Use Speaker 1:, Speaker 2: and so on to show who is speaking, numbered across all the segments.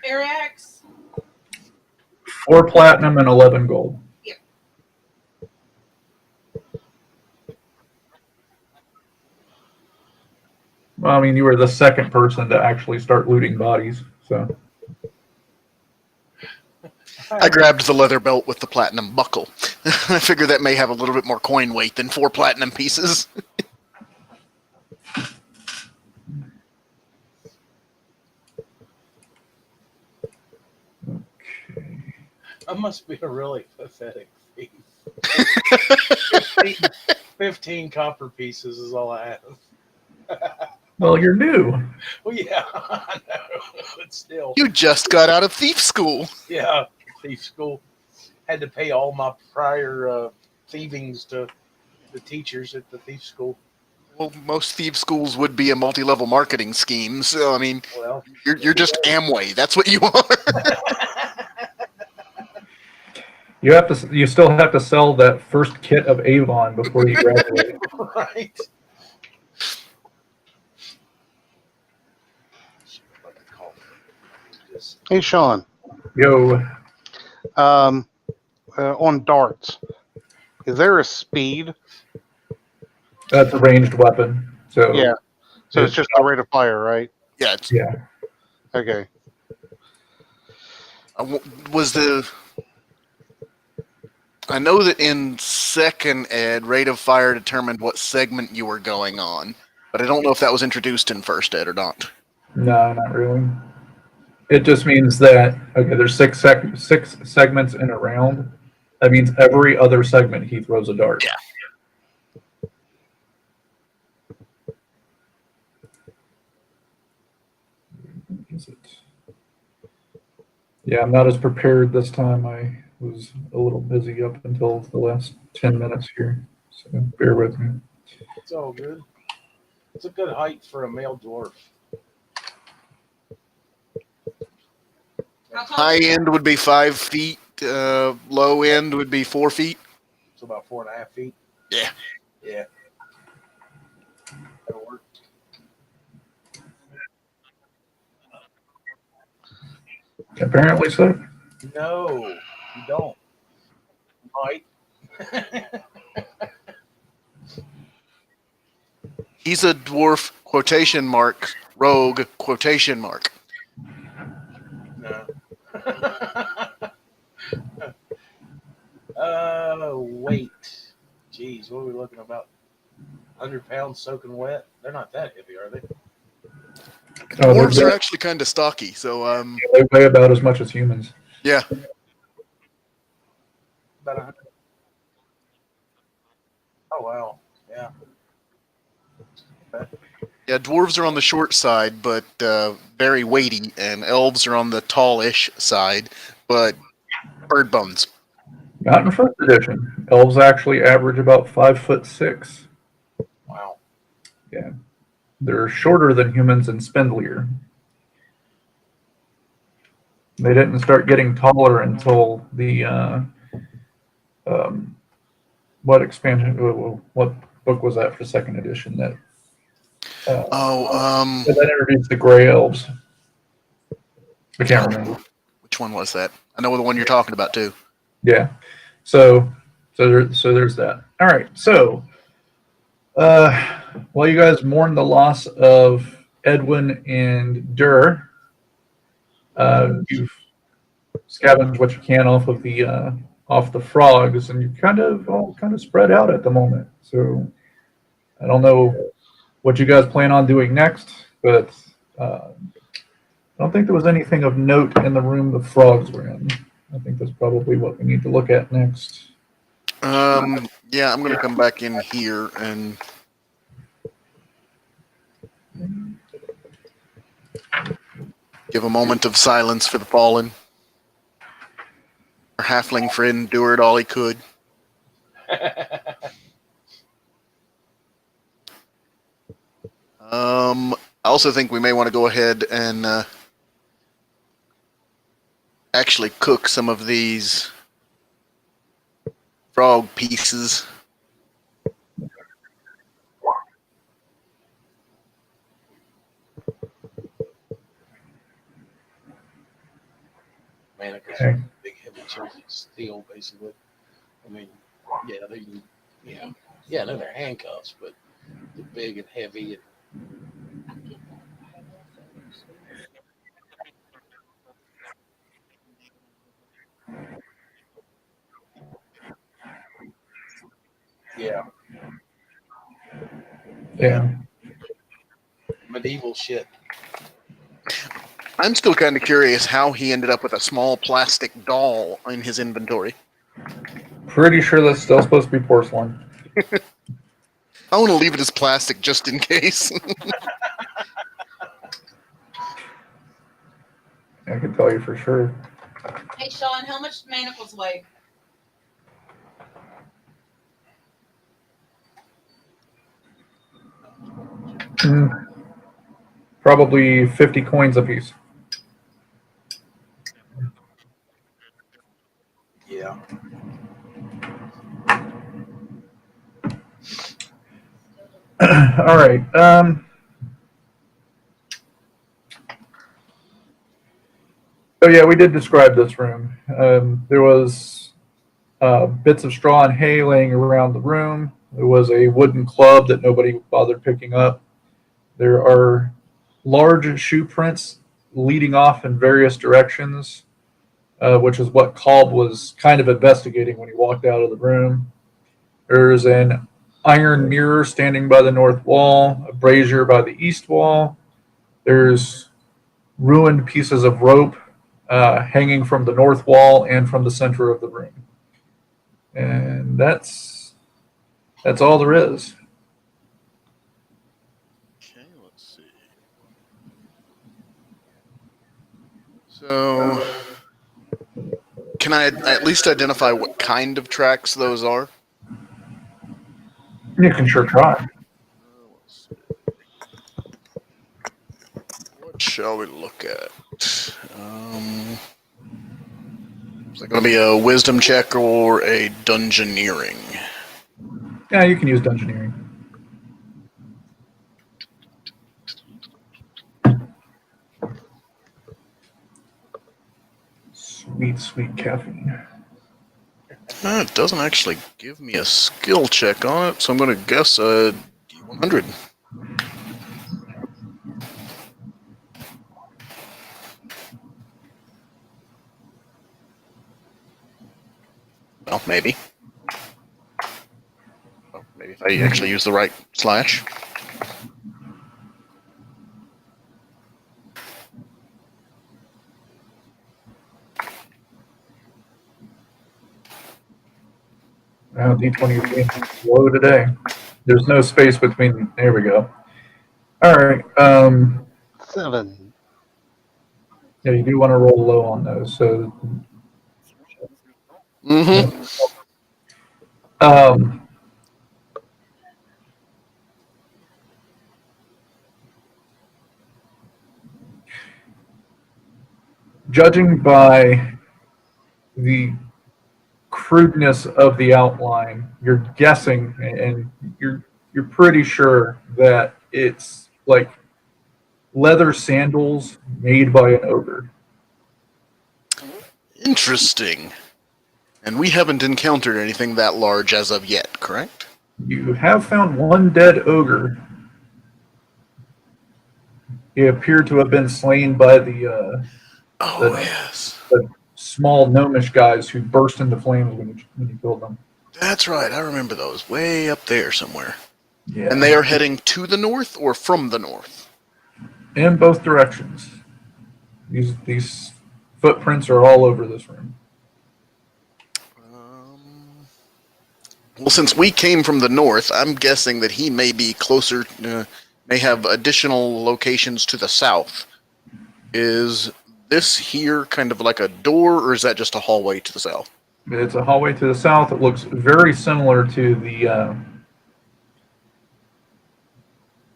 Speaker 1: Arax?
Speaker 2: 4 platinum and 11 gold.
Speaker 1: Yep.
Speaker 2: Well, I mean, you were the second person to actually start looting bodies, so.
Speaker 3: I grabbed the leather belt with the platinum buckle. I figure that may have a little bit more coin weight than 4 platinum pieces.
Speaker 4: I must be a really pathetic thief. 15 copper pieces is all I have.
Speaker 2: Well, you're new.
Speaker 4: Well, yeah, I know, but still.
Speaker 3: You just got out of thief school.
Speaker 4: Yeah, thief school. Had to pay all my prior thievings to the teachers at the thief school.
Speaker 3: Well, most thief schools would be a multi-level marketing scheme, so I mean,
Speaker 4: well,
Speaker 3: you're just Amway. That's what you are.
Speaker 2: You still have to sell that first kit of Avon before you graduate.
Speaker 4: Right.
Speaker 5: Hey, Sean.
Speaker 2: Yo.
Speaker 5: On darts, is there a speed?
Speaker 2: That's a ranged weapon. So
Speaker 5: yeah. So it's just the rate of fire, right?
Speaker 3: Yeah.
Speaker 2: Yeah.
Speaker 5: Okay.
Speaker 3: I know that in second ed, rate of fire determined what segment you were going on, but I don't know if that was introduced in first ed or not.
Speaker 2: No, not really. It just means that, okay, there's six segments in a round. That means every other segment he throws a dart.
Speaker 3: Yeah.
Speaker 2: Is it? Yeah, I'm not as prepared this time. I was a little busy up until the last 10 minutes here, so bear with me.
Speaker 4: It's all good. It's a good height for a male dwarf.
Speaker 3: High end would be 5 feet. Low end would be 4 feet.
Speaker 4: So about 4.5 feet.
Speaker 3: Yeah.
Speaker 4: Yeah. That'll work.
Speaker 2: Apparently so.
Speaker 4: No, you don't. Might.
Speaker 3: He's a dwarf quotation mark, rogue quotation mark.
Speaker 4: No. Weight. Jeez, what are we looking about? 100 pounds soaking wet? They're not that heavy, are they?
Speaker 3: Dwarves are actually kind of stocky, so
Speaker 2: they weigh about as much as humans.
Speaker 3: Yeah.
Speaker 4: About 100. Oh wow, yeah.
Speaker 3: Yeah, dwarves are on the short side, but very weighty, and elves are on the tallish side, but bird bones.
Speaker 2: Not in first edition. Elves actually average about 5'6".
Speaker 4: Wow.
Speaker 2: Yeah. They're shorter than humans and spindlier. They didn't start getting taller until the what expansion? What book was that for second edition? That that introduced the gray elves. I can't remember
Speaker 3: which one was that. I know the one you're talking about too.
Speaker 2: Yeah. So there's that. All right. So while you guys mourn the loss of Edwin and Dur, you've scavenged what you can off the frogs, and you're all kind of spread out at the moment. So I don't know what you guys plan on doing next, but I don't think there was anything of note in the room the frogs were in. I think that's probably what we need to look at next.
Speaker 3: Yeah, I'm going to come back in here and give a moment of silence for the fallen. Our halfling friend endured all he could. I also think we may want to go ahead and actually cook some of these frog pieces.
Speaker 4: manacles,
Speaker 2: Okay.
Speaker 4: big heavy chunks of steel, basically. I mean, yeah, I know they're handcuffs, but they're big and heavy. Yeah,
Speaker 2: Yeah.
Speaker 4: medieval shit.
Speaker 3: I'm still kind of curious how he ended up with a small plastic doll in his inventory.
Speaker 2: Pretty sure that's still supposed to be porcelain.
Speaker 3: I want to leave it as plastic just in case.
Speaker 2: I can tell you for sure.
Speaker 1: Hey, Sean, how much do manacles weigh?
Speaker 2: Probably 50 coins apiece.
Speaker 4: Yeah.
Speaker 2: All right. So yeah, we did describe this room. There was bits of straw and hay laying around the room. There was a wooden club that nobody bothered picking up. There are large shoe prints leading off in various directions, which is what Kolb was kind of investigating when he walked out of the room. There's an iron mirror standing by the north wall, a brazier by the east wall. There's ruined pieces of rope hanging from the north wall and from the center of the room. And that's all there is.
Speaker 3: Okay, let's see. So, can I at least identify what kind of tracks those are?
Speaker 2: You can sure try.
Speaker 3: Let's see. What shall we look at? Is it going to be a wisdom check or a dungeoneering?
Speaker 2: Yeah, you can use dungeoneering. Sweet, sweet caffeine.
Speaker 3: It doesn't actually give me a skill check on it, so I'm going to guess a D100. Well, maybe. Well, maybe if I actually use the right slash.
Speaker 2: Wow, D20 is being slow today. There's no space between. There we go. All right.
Speaker 5: 7.
Speaker 2: Yeah, you do want to roll low on those. So,
Speaker 3: Mm-hmm.
Speaker 2: um, judging by the crudeness of the outline, you're guessing, and you're pretty sure that it's like leather sandals made by an ogre.
Speaker 3: Interesting. And we haven't encountered anything that large as of yet, correct?
Speaker 2: You have found one dead ogre. He appeared to have been slain by the
Speaker 3: Yes.
Speaker 2: small gnomish guys who burst into flames when you killed them.
Speaker 3: That's right, I remember those. Way up there somewhere.
Speaker 2: Yeah.
Speaker 3: And they are heading to the north or from the north?
Speaker 2: In both directions. These footprints are all over this room.
Speaker 3: Well, since we came from the north, I'm guessing that he may be closer, may have additional locations to the south. Is this here kind of like a door, or is that just a hallway to the south?
Speaker 2: It's a hallway to the south. It looks very similar to the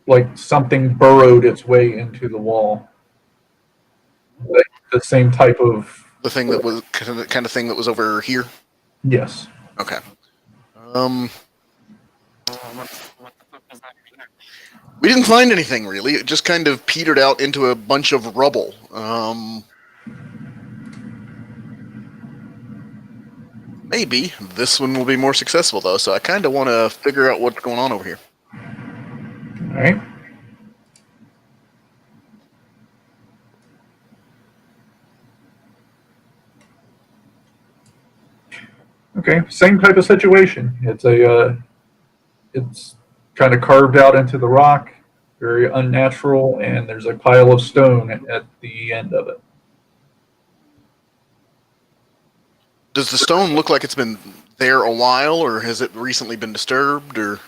Speaker 2: like something burrowed its way into the wall. Like the same type of
Speaker 3: The thing that was kind of thing that was over here.
Speaker 2: yes.
Speaker 3: Okay. We didn't find anything really. It just kind of petered out into a bunch of rubble. Maybe this one will be more successful, though, so I kind of want to figure out what's going on over here.
Speaker 2: All right. Okay, same type of situation. It's kind of carved out into the rock, very unnatural, and there's a pile of stone at the end of it.
Speaker 3: Does the stone look like it's been there a while, or has it recently been disturbed, or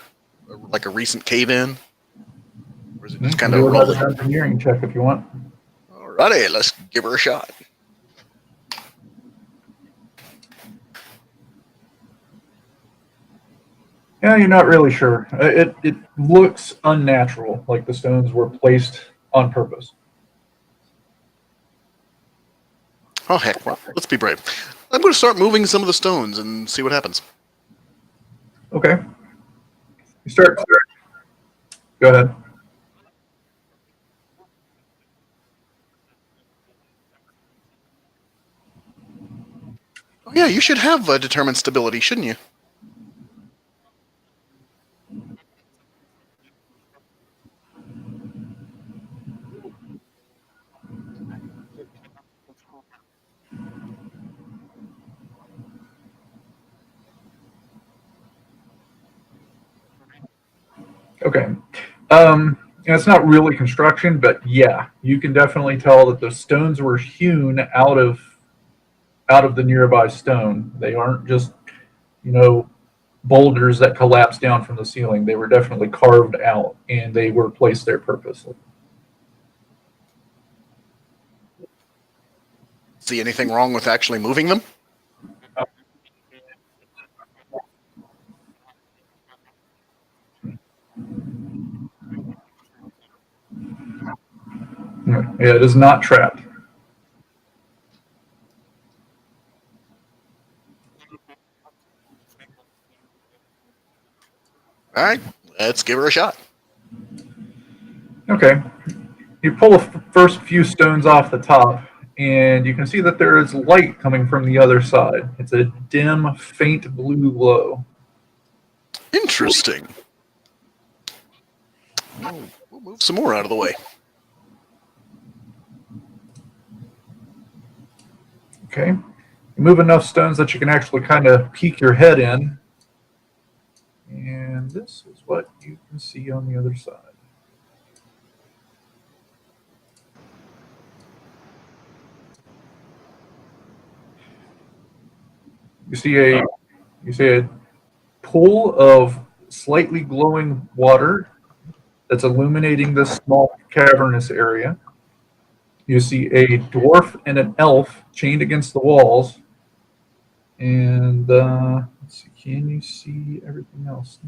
Speaker 3: like a recent cave-in? Or is it just kind of
Speaker 2: Do another
Speaker 3: rolling?
Speaker 2: engineering check if you want.
Speaker 3: Alrighty, let's give her a shot.
Speaker 2: Yeah, you're not really sure. It looks unnatural, like the stones were placed on purpose.
Speaker 3: Oh, heck, well, let's be brave. I'm going to start moving some of the stones and see what happens.
Speaker 2: Okay. You start. Go ahead.
Speaker 3: Oh, yeah, you should have determined stability, shouldn't you?
Speaker 2: Okay. It's not really construction, but yeah, you can definitely tell that the stones were hewn out of the nearby stone. They aren't just, boulders that collapsed down from the ceiling. They were definitely carved out, and they were placed there purposely.
Speaker 3: See anything wrong with actually moving them?
Speaker 2: Yeah, it is not trapped.
Speaker 3: All right, let's give her a shot.
Speaker 2: Okay. You pull the first few stones off the top, and you can see that there is light coming from the other side. It's a dim, faint blue glow.
Speaker 3: Interesting. We'll move some more out of the way.
Speaker 2: Okay. You move enough stones that you can actually kind of peek your head in. And this is what you can see on the other side. You see a pool of slightly glowing water that's illuminating this small cavernous area. You see a dwarf and an elf chained against the walls. And let's see, can you see everything else?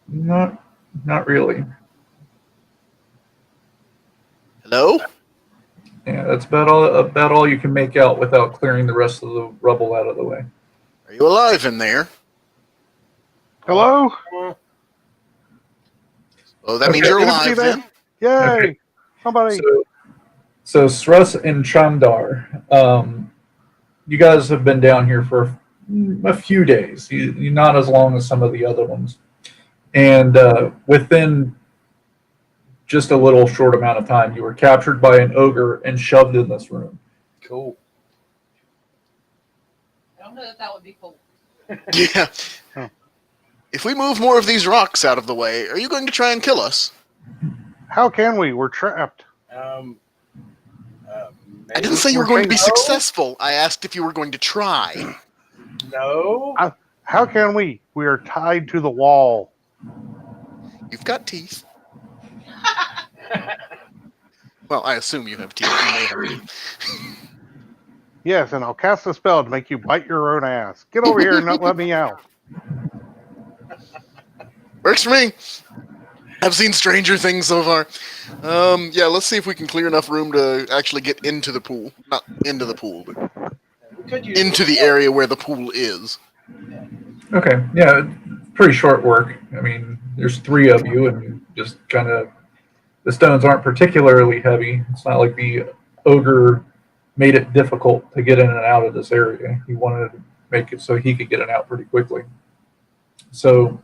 Speaker 2: Not really.
Speaker 3: Hello?
Speaker 2: Yeah, that's about all you can make out without clearing the rest of the rubble out of the way.
Speaker 3: Are you alive in there?
Speaker 5: Hello?
Speaker 3: Oh, that means
Speaker 2: Okay.
Speaker 3: you're
Speaker 5: Good to see
Speaker 3: alive
Speaker 5: that.
Speaker 3: then.
Speaker 5: Yay!
Speaker 2: Okay.
Speaker 5: Somebody.
Speaker 2: So Sruss and Chandar, you guys have been down here for a few days. You're not as long as some of the other ones. And within just a little short amount of time, you were captured by an ogre and shoved in this room.
Speaker 4: Cool.
Speaker 1: I don't know that would be cool.
Speaker 3: Yeah.
Speaker 5: Huh.
Speaker 3: If we move more of these rocks out of the way, are you going to try and kill us?
Speaker 5: How can we? We're trapped.
Speaker 3: I didn't say you were going to be successful. I asked if you were going to try.
Speaker 4: No.
Speaker 5: How can we? We are tied to the wall.
Speaker 3: You've got teeth. Well, I assume you have teeth. You may have teeth.
Speaker 5: Yes, and I'll cast a spell to make you bite your own ass. Get over here and not let me out.
Speaker 3: Works for me. I've seen stranger things so far. Yeah, let's see if we can clear enough room to actually get into the pool. Not into the pool, but into the area where the pool is.
Speaker 2: Okay, yeah, pretty short work. I mean, there's three of you, and just kind of the stones aren't particularly heavy. It's not like the ogre made it difficult to get in and out of this area. He wanted to make it so he could get in and out pretty quickly. So,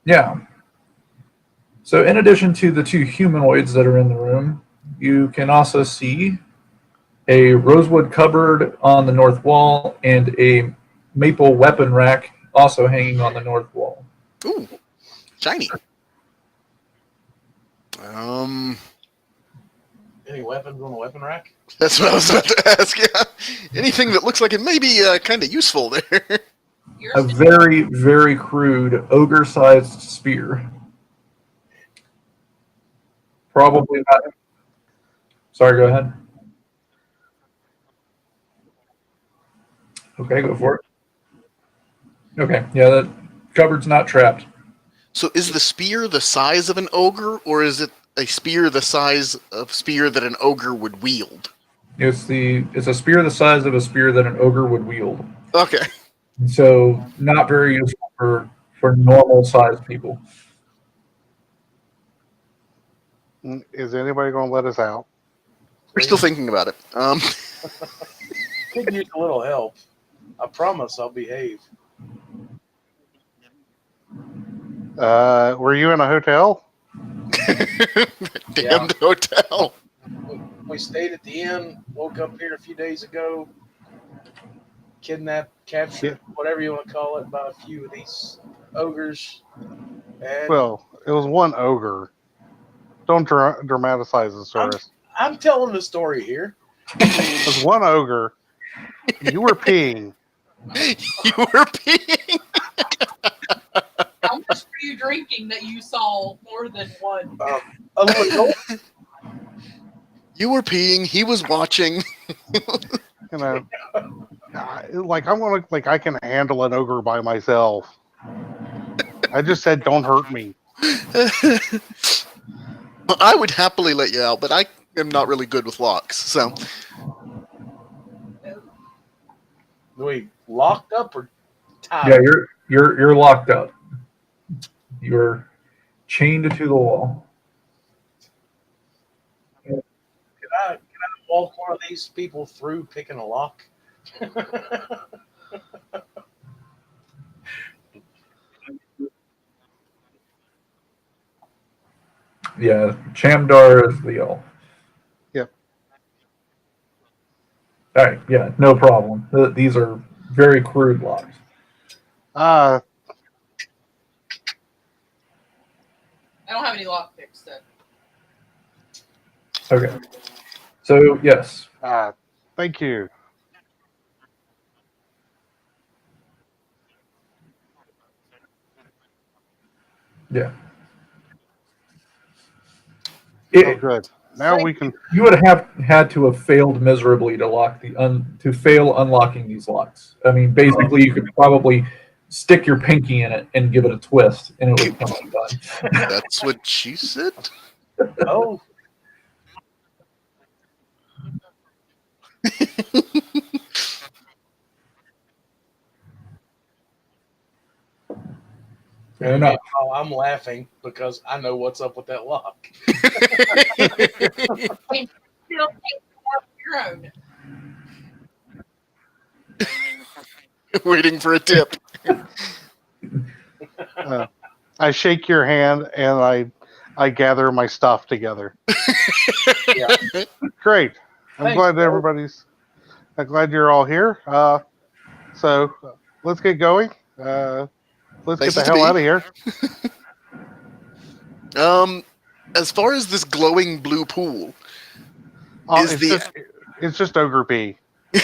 Speaker 2: yeah. So in addition to the two humanoids that are in the room, you can also see a rosewood cupboard on the north wall and a maple weapon rack also hanging on the north wall.
Speaker 3: Ooh, shiny.
Speaker 4: Any weapons on the weapon rack?
Speaker 3: That's what I was about to ask. Yeah, anything that looks like it may be kind of useful there.
Speaker 2: A very, very crude ogre-sized spear. Probably not. Sorry, go ahead. Okay, go for it. Okay, yeah, that cupboard's not trapped.
Speaker 3: So is the spear the size of an ogre, or is it a spear the size of spear that an ogre would wield?
Speaker 2: It's a spear the size of a spear that an ogre would wield.
Speaker 3: Okay.
Speaker 2: So not very useful for normal sized people.
Speaker 5: Is anybody going to let us out?
Speaker 3: We're still thinking about it.
Speaker 4: Could use a little help. I promise I'll behave.
Speaker 5: Were you in a hotel?
Speaker 3: Damned hotel.
Speaker 4: We stayed at the inn, woke up here a few days ago, kidnapped, captured, whatever you want to call it, by a few of these ogres. And
Speaker 5: Well, it was one ogre. Don't dramatize the story.
Speaker 4: I'm telling the story here.
Speaker 5: It was one ogre. You were peeing.
Speaker 3: You were peeing.
Speaker 1: How much were you drinking that you saw more than one?
Speaker 4: A little.
Speaker 3: You were peeing. He was watching.
Speaker 5: You know, like I can handle an ogre by myself. I just said, don't hurt me.
Speaker 3: Well, I would happily let you out, but I am not really good with locks. So
Speaker 4: We locked up or tied?
Speaker 2: Yeah, you're locked up. You're chained to the wall.
Speaker 4: Can I walk one of these people through picking a lock?
Speaker 2: Yeah, Chamdar is the elf.
Speaker 5: Yep.
Speaker 2: All right, yeah, no problem. These are very crude locks.
Speaker 1: I don't have any lock picks then.
Speaker 2: Okay. So, yes.
Speaker 5: Thank you.
Speaker 2: Yeah.
Speaker 5: Oh, good. Now we can.
Speaker 2: You would have had to have failed miserably to fail unlocking these locks. I mean, basically, you could probably stick your pinky in it and give it a twist, and it would come undone.
Speaker 3: that's what she said.
Speaker 4: Oh,
Speaker 2: Fair enough.
Speaker 4: I'm laughing because I know what's up with that lock.
Speaker 1: You don't take your own.
Speaker 3: Waiting for a tip.
Speaker 5: I shake your hand and I gather my stuff together.
Speaker 4: Yeah.
Speaker 5: Great. I'm
Speaker 4: Thanks,
Speaker 5: glad
Speaker 4: Bill.
Speaker 5: I'm glad you're all here. So let's get going. Let's
Speaker 3: Places
Speaker 5: get the
Speaker 3: to
Speaker 5: hell
Speaker 3: be.
Speaker 5: out of here.
Speaker 3: As far as this glowing blue pool, is
Speaker 5: It's just ogre pee.
Speaker 3: yeah,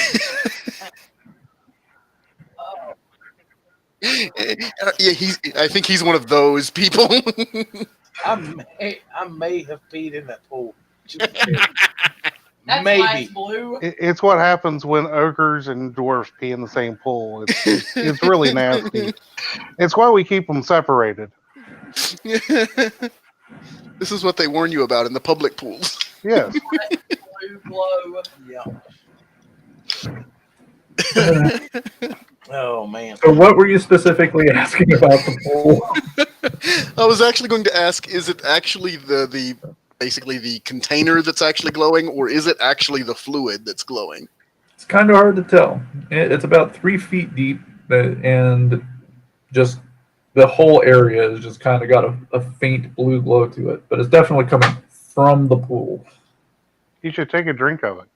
Speaker 3: I think he's one of those people.
Speaker 4: I may have peed in that pool.
Speaker 1: That's
Speaker 4: Maybe.
Speaker 1: light blue.
Speaker 5: It's what happens when ogres and dwarves pee in the same pool. It's really nasty. It's why we keep them separated.
Speaker 3: This is what they warn you about in the public pools.
Speaker 5: Yes.
Speaker 1: Blue glow.
Speaker 4: Yeah. Oh man.
Speaker 2: So, what were you specifically asking about the pool?
Speaker 3: I was actually going to ask: is it actually the basically the container that's actually glowing, or is it actually the fluid that's glowing?
Speaker 2: It's kind of hard to tell. It's about 3 feet deep, and just the whole area has just kind of got a faint blue glow to it, but it's definitely coming from the pool.
Speaker 5: You should take a drink of it.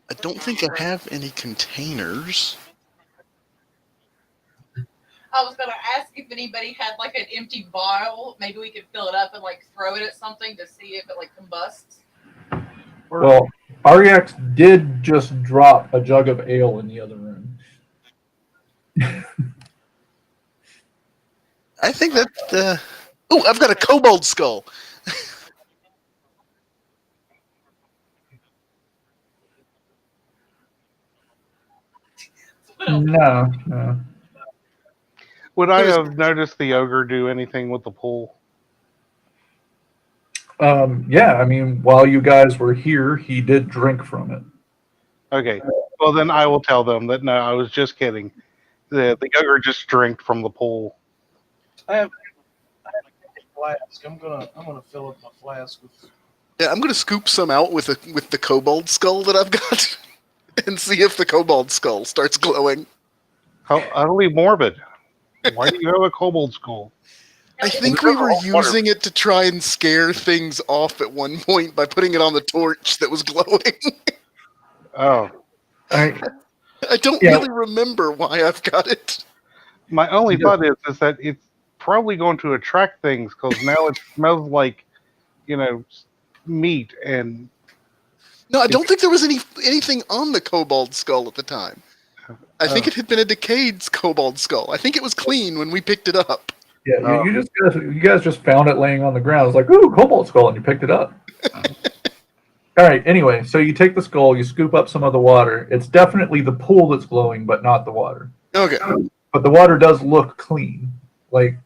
Speaker 3: I don't think I have any containers.
Speaker 1: I was gonna ask if anybody had like an empty vial. Maybe we could fill it up and like throw it at something to see if it like combusts.
Speaker 2: Well, REX did just drop a jug of ale in the other room.
Speaker 3: I think that. Oh, I've got a kobold skull.
Speaker 2: No.
Speaker 5: Would I have noticed the ogre do anything with the pool?
Speaker 2: Yeah, I mean, while you guys were here, he did drink from it.
Speaker 5: Okay. Well, then I will tell them that no, I was just kidding. The ogre just drank from the pool.
Speaker 4: I have a flask. I'm gonna fill up my flask with.
Speaker 3: Yeah, I'm gonna scoop some out with the kobold skull that I've got, and see if the kobold skull starts glowing.
Speaker 5: How utterly morbid. Why do you have a kobold skull?
Speaker 3: I think we were using it to try and scare things off at one point by putting it on the torch that was glowing.
Speaker 5: Oh.
Speaker 3: I don't really remember why I've got it.
Speaker 5: My only thought is that it's probably going to attract things because now it smells like, meat and.
Speaker 3: No, I don't think there was anything on the kobold skull at the time. I think it had been a decayed kobold skull. I think it was clean when we picked it up.
Speaker 2: Yeah, you guys just found it laying on the ground. It's like, ooh, kobold skull, and you picked it up. All right. Anyway, so you take the skull, you scoop up some of the water. It's definitely the pool that's glowing, but not the water.
Speaker 3: Okay.
Speaker 2: But the water does look clean, like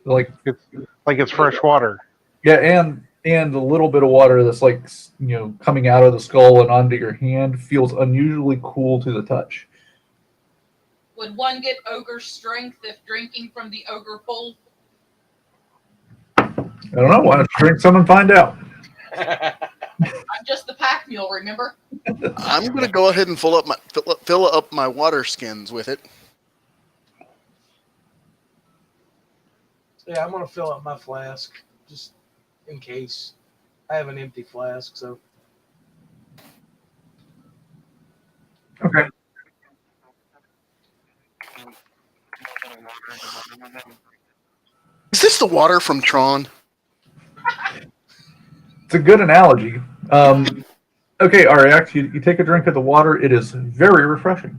Speaker 5: it's fresh water.
Speaker 2: Yeah, and the little bit of water that's coming out of the skull and onto your hand feels unusually cool to the touch.
Speaker 1: Would one get ogre strength if drinking from the ogre pool?
Speaker 2: I don't know. Why don't you drink some and find out?
Speaker 1: I'm just the pack mule, remember?
Speaker 3: I'm going to go ahead and fill up my water skins with it.
Speaker 4: Yeah, I'm gonna fill up my flask just in case. I have an empty flask, so.
Speaker 2: Okay.
Speaker 3: Is this the water from Tron?
Speaker 2: It's a good analogy. Okay, RX, you take a drink of the water. It is very refreshing.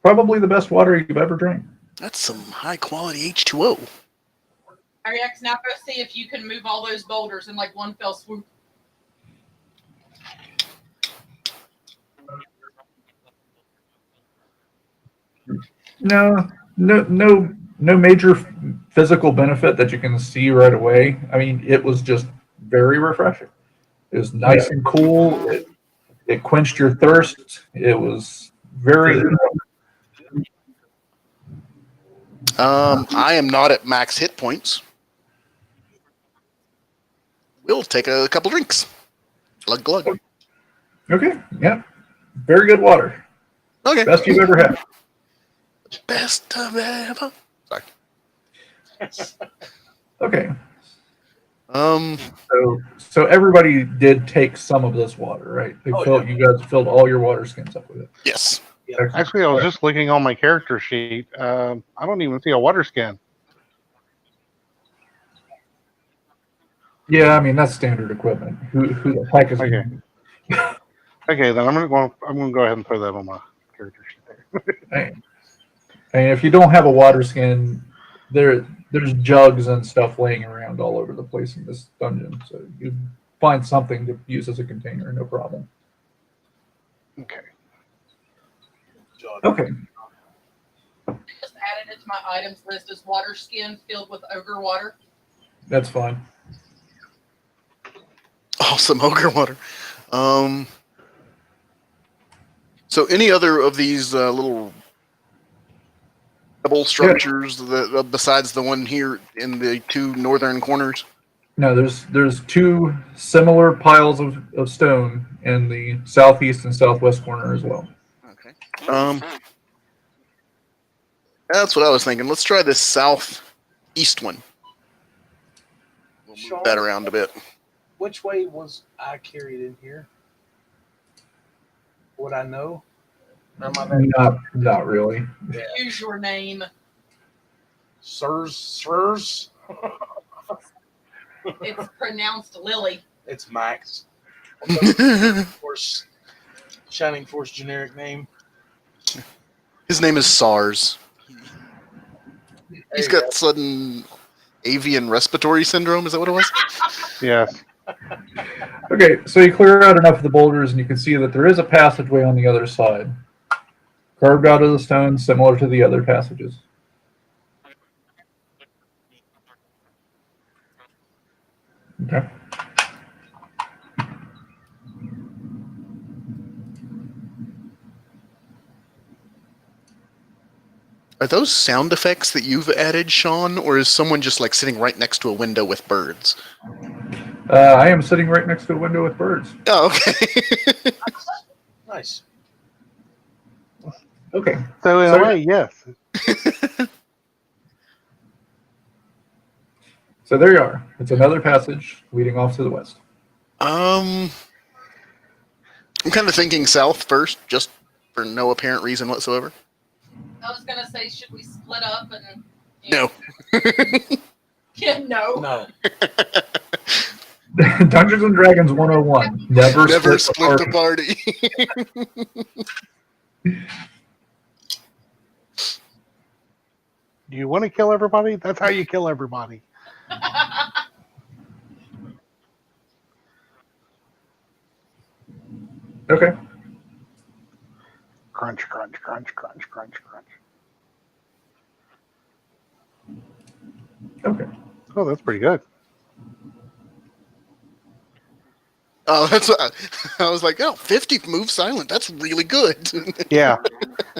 Speaker 2: Probably the best water you've ever drank.
Speaker 3: That's some high quality H2O.
Speaker 1: RX, now go see if you can move all those boulders in like one fell swoop.
Speaker 2: No major physical benefit that you can see right away. I mean, it was just very refreshing. It was nice and cool. It quenched your thirst. It was very.
Speaker 3: I am not at max hit points. We'll take a couple drinks. Glug glug.
Speaker 2: Okay. Yeah. Very good water.
Speaker 3: Okay.
Speaker 2: Best you've ever had.
Speaker 3: Best of ever. Sorry.
Speaker 2: Okay. So everybody did take some of this water, right? You guys filled all your water skins up with it.
Speaker 3: Yes.
Speaker 4: Yeah.
Speaker 5: Actually, I was just looking on my character sheet. I don't even see a water skin.
Speaker 2: Yeah, I mean that's standard equipment. Who the heck is
Speaker 5: Okay. Okay, then I'm gonna go ahead and throw that on my character sheet there.
Speaker 2: And if you don't have a water skin, there's jugs and stuff laying around all over the place in this dungeon. So you find something to use as a container, no problem.
Speaker 5: Okay.
Speaker 2: Okay.
Speaker 1: Just added it to my items list as water skin filled with ogre water.
Speaker 2: That's fine.
Speaker 3: Awesome ogre water. So any other of these little Double structures besides the one here in the two northern corners?
Speaker 2: No, there's two similar piles of stone in the southeast and southwest corner as well.
Speaker 3: Okay. That's what I was thinking. Let's try this southeast one. We'll move that around a bit.
Speaker 4: Which way was I carried in here? Would I know? Or am I bad?
Speaker 2: Not really.
Speaker 4: Yeah.
Speaker 1: Use your name.
Speaker 4: Sirs?
Speaker 1: It's pronounced Lily.
Speaker 4: It's Max. Force, Shining Force generic name.
Speaker 3: His name is SARS.
Speaker 4: There
Speaker 3: He's
Speaker 4: you
Speaker 3: got
Speaker 4: go.
Speaker 3: sudden avian respiratory syndrome. Is that what it was?
Speaker 5: Yes.
Speaker 2: Okay, so you clear out enough of the boulders, and you can see that there is a passageway on the other side, carved out of the stone, similar to the other passages. Okay.
Speaker 3: Are those sound effects that you've added, Sean, or is someone just like sitting right next to a window with birds?
Speaker 2: I am sitting right next to a window with birds.
Speaker 3: Oh, okay.
Speaker 4: Nice.
Speaker 2: Okay.
Speaker 5: So in
Speaker 2: So-
Speaker 5: a way, yes.
Speaker 2: So there you are. It's another passage leading off to the west.
Speaker 3: I'm kind of thinking south first, just for no apparent reason whatsoever.
Speaker 1: I was gonna say, should we split up and?
Speaker 3: No.
Speaker 1: Yeah, no.
Speaker 4: No.
Speaker 2: Dungeons and Dragons 101. Never
Speaker 3: split the party.
Speaker 5: Do you want to kill everybody? That's how you kill everybody.
Speaker 2: Okay.
Speaker 5: Crunch, crunch, crunch, crunch, crunch, crunch.
Speaker 2: Okay.
Speaker 5: Oh, that's pretty good.
Speaker 3: Oh, that's what I was like, 50 move silent. That's really good.
Speaker 5: Yeah.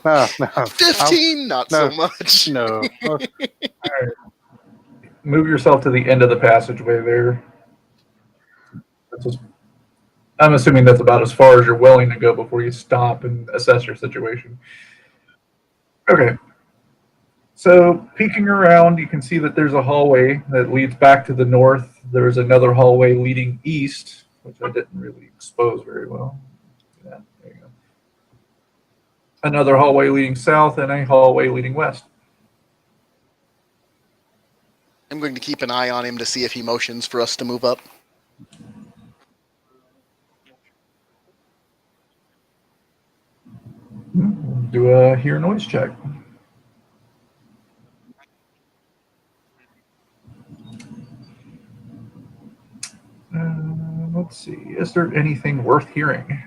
Speaker 5: No, no.
Speaker 3: 15, not so much.
Speaker 5: No.
Speaker 2: Move yourself to the end of the passageway there. I'm assuming that's about as far as you're willing to go before you stop and assess your situation. Okay. So, peeking around, you can see that there's a hallway that leads back to the north. There's another hallway leading east, which I didn't really expose very well. Yeah, there you go. Another hallway leading south and a hallway leading west.
Speaker 3: I'm going to keep an eye on him to see if he motions for us to move up.
Speaker 2: Do a hear noise check. Let's see. Is there anything worth hearing?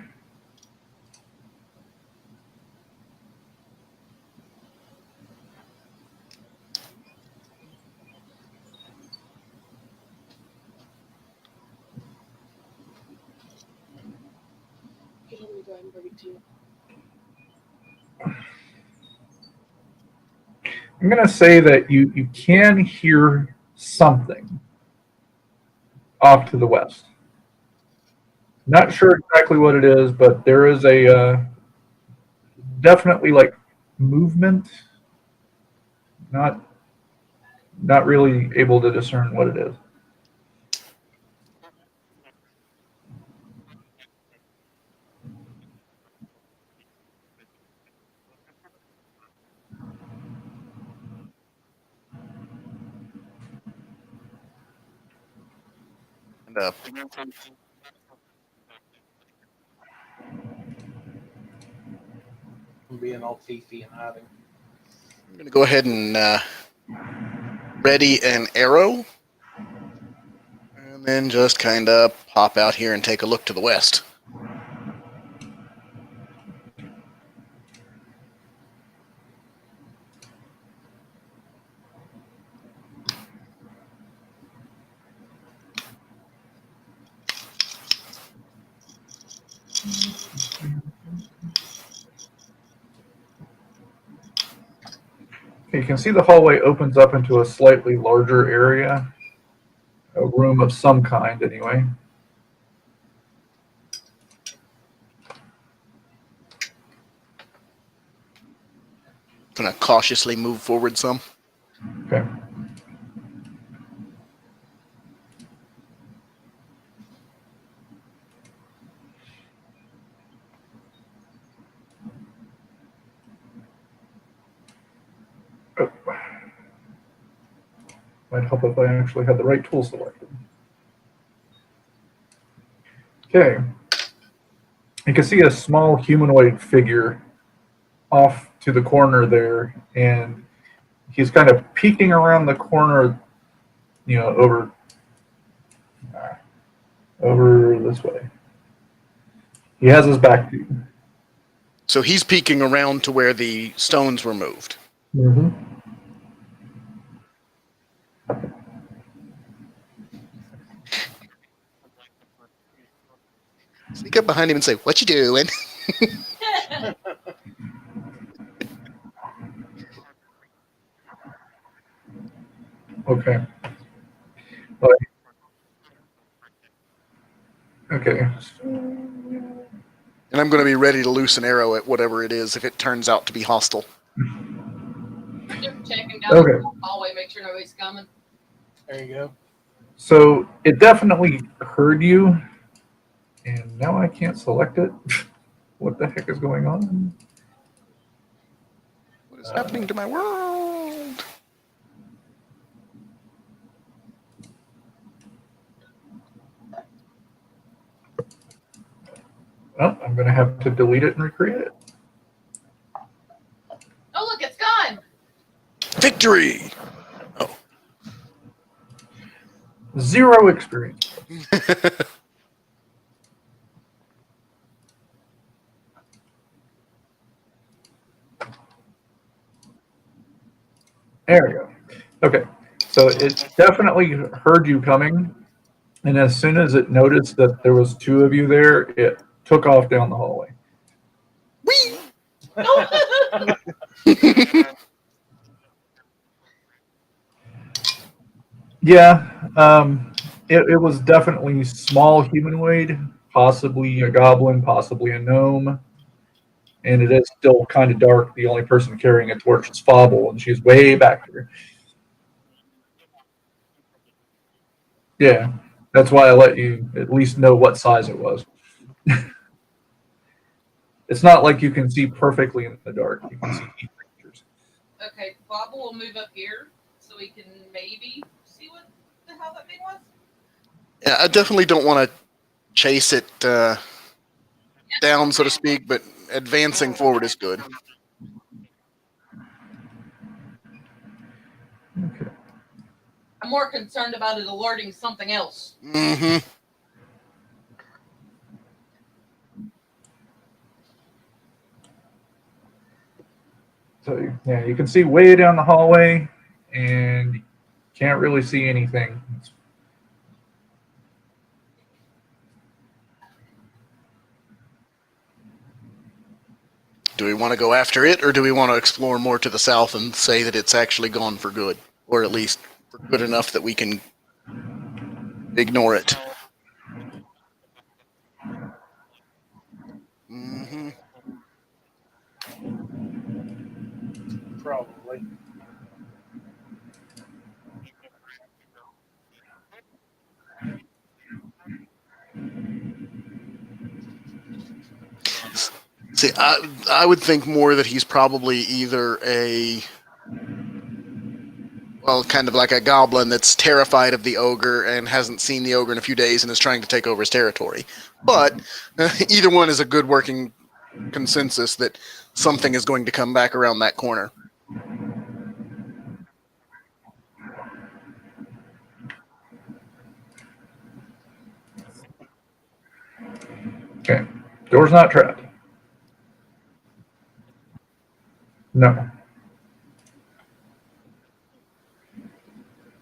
Speaker 2: I'm going to say that you can hear something off to the west. Not sure exactly what it is, but there is a definitely like movement. Not really able to discern what it is.
Speaker 3: And,
Speaker 4: I'm being all fifi and hiding.
Speaker 3: I'm going to go ahead and ready an arrow. And then just kind of pop out here and take a look to the west.
Speaker 2: You can see the hallway opens up into a slightly larger area, a room of some kind, anyway.
Speaker 3: Gonna cautiously move forward some.
Speaker 2: Okay. Oh. Might help if I actually had the right tool selected. Okay. You can see a small humanoid figure off to the corner there, and he's kind of peeking around the corner, over this way. He has his back to you.
Speaker 3: So he's peeking around to where the stones were moved.
Speaker 2: Mm-hmm.
Speaker 3: Sneak up behind him and say, "What you doing?"
Speaker 2: Okay. Okay.
Speaker 3: And I'm going to be ready to loose an arrow at whatever it is if it turns out to be hostile.
Speaker 1: Just checking down
Speaker 2: Okay.
Speaker 1: the hallway, make sure nobody's coming.
Speaker 4: There you go.
Speaker 2: So it definitely heard you, and now I can't select it. What the heck is going on?
Speaker 3: What is happening to my world?
Speaker 2: Well, I'm going to have to delete it and recreate it.
Speaker 1: Oh, look, it's gone.
Speaker 3: Victory!
Speaker 2: 0 experience. There we go. Okay, so it definitely heard you coming, and as soon as it noticed that there was 2 of you there, it took off down the hallway.
Speaker 3: Whee!
Speaker 2: Yeah, it was definitely small humanoid, possibly a goblin, possibly a gnome, and it is still kind of dark. The only person carrying a torch is Fobble, and she's way back there. Yeah, that's why I let you at least know what size it was. It's not like you can see perfectly in the dark. You can see deep pictures.
Speaker 1: Okay, Bobble will move up here so we can maybe see what the hell that thing was.
Speaker 3: Yeah, I definitely don't want to chase it down, so to speak, but advancing forward is good.
Speaker 2: Okay.
Speaker 1: I'm more concerned about it alerting something else.
Speaker 3: Mm-hmm.
Speaker 2: So yeah, you can see way down the hallway, and can't really see anything.
Speaker 3: Do we want to go after it, or do we want to explore more to the south and say that it's actually gone for good? Or at least for good enough that we can ignore it? Mm-hmm.
Speaker 4: Probably.
Speaker 3: See, I would think more that he's probably either kind of like a goblin that's terrified of the ogre and hasn't seen the ogre in a few days and is trying to take over his territory. But either one is a good working consensus that something is going to come back around that corner.
Speaker 2: Okay, door's not trapped. No.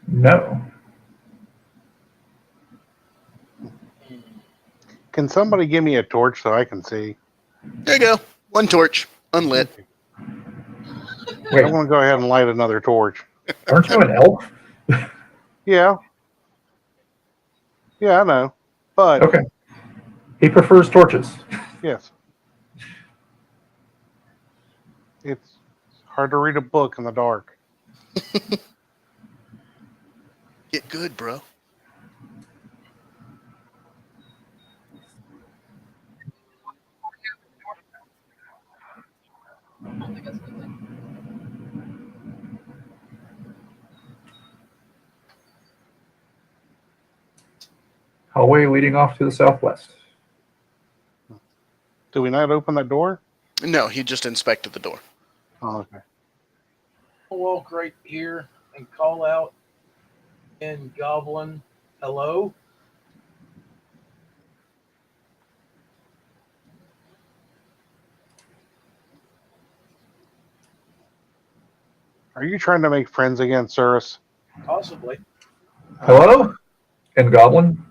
Speaker 2: No.
Speaker 5: Can somebody give me a torch so I can see?
Speaker 3: There you go. One torch, unlit.
Speaker 2: Wait,
Speaker 5: I'm gonna go ahead and light another torch.
Speaker 2: aren't you an elf?
Speaker 5: Yeah. Yeah, I know. But
Speaker 2: Okay. He prefers torches.
Speaker 5: yes. It's hard to read a book in the dark.
Speaker 3: Get good, bro.
Speaker 1: I don't think that's a good thing.
Speaker 2: Hallway leading off to the southwest.
Speaker 5: Do we not open that door?
Speaker 3: No, he just inspected the door.
Speaker 5: Oh, okay.
Speaker 4: I'll walk right here and call out in Goblin, hello.
Speaker 5: Are you trying to make friends again, Cirrus?
Speaker 4: Possibly.
Speaker 2: Hello? And Goblin?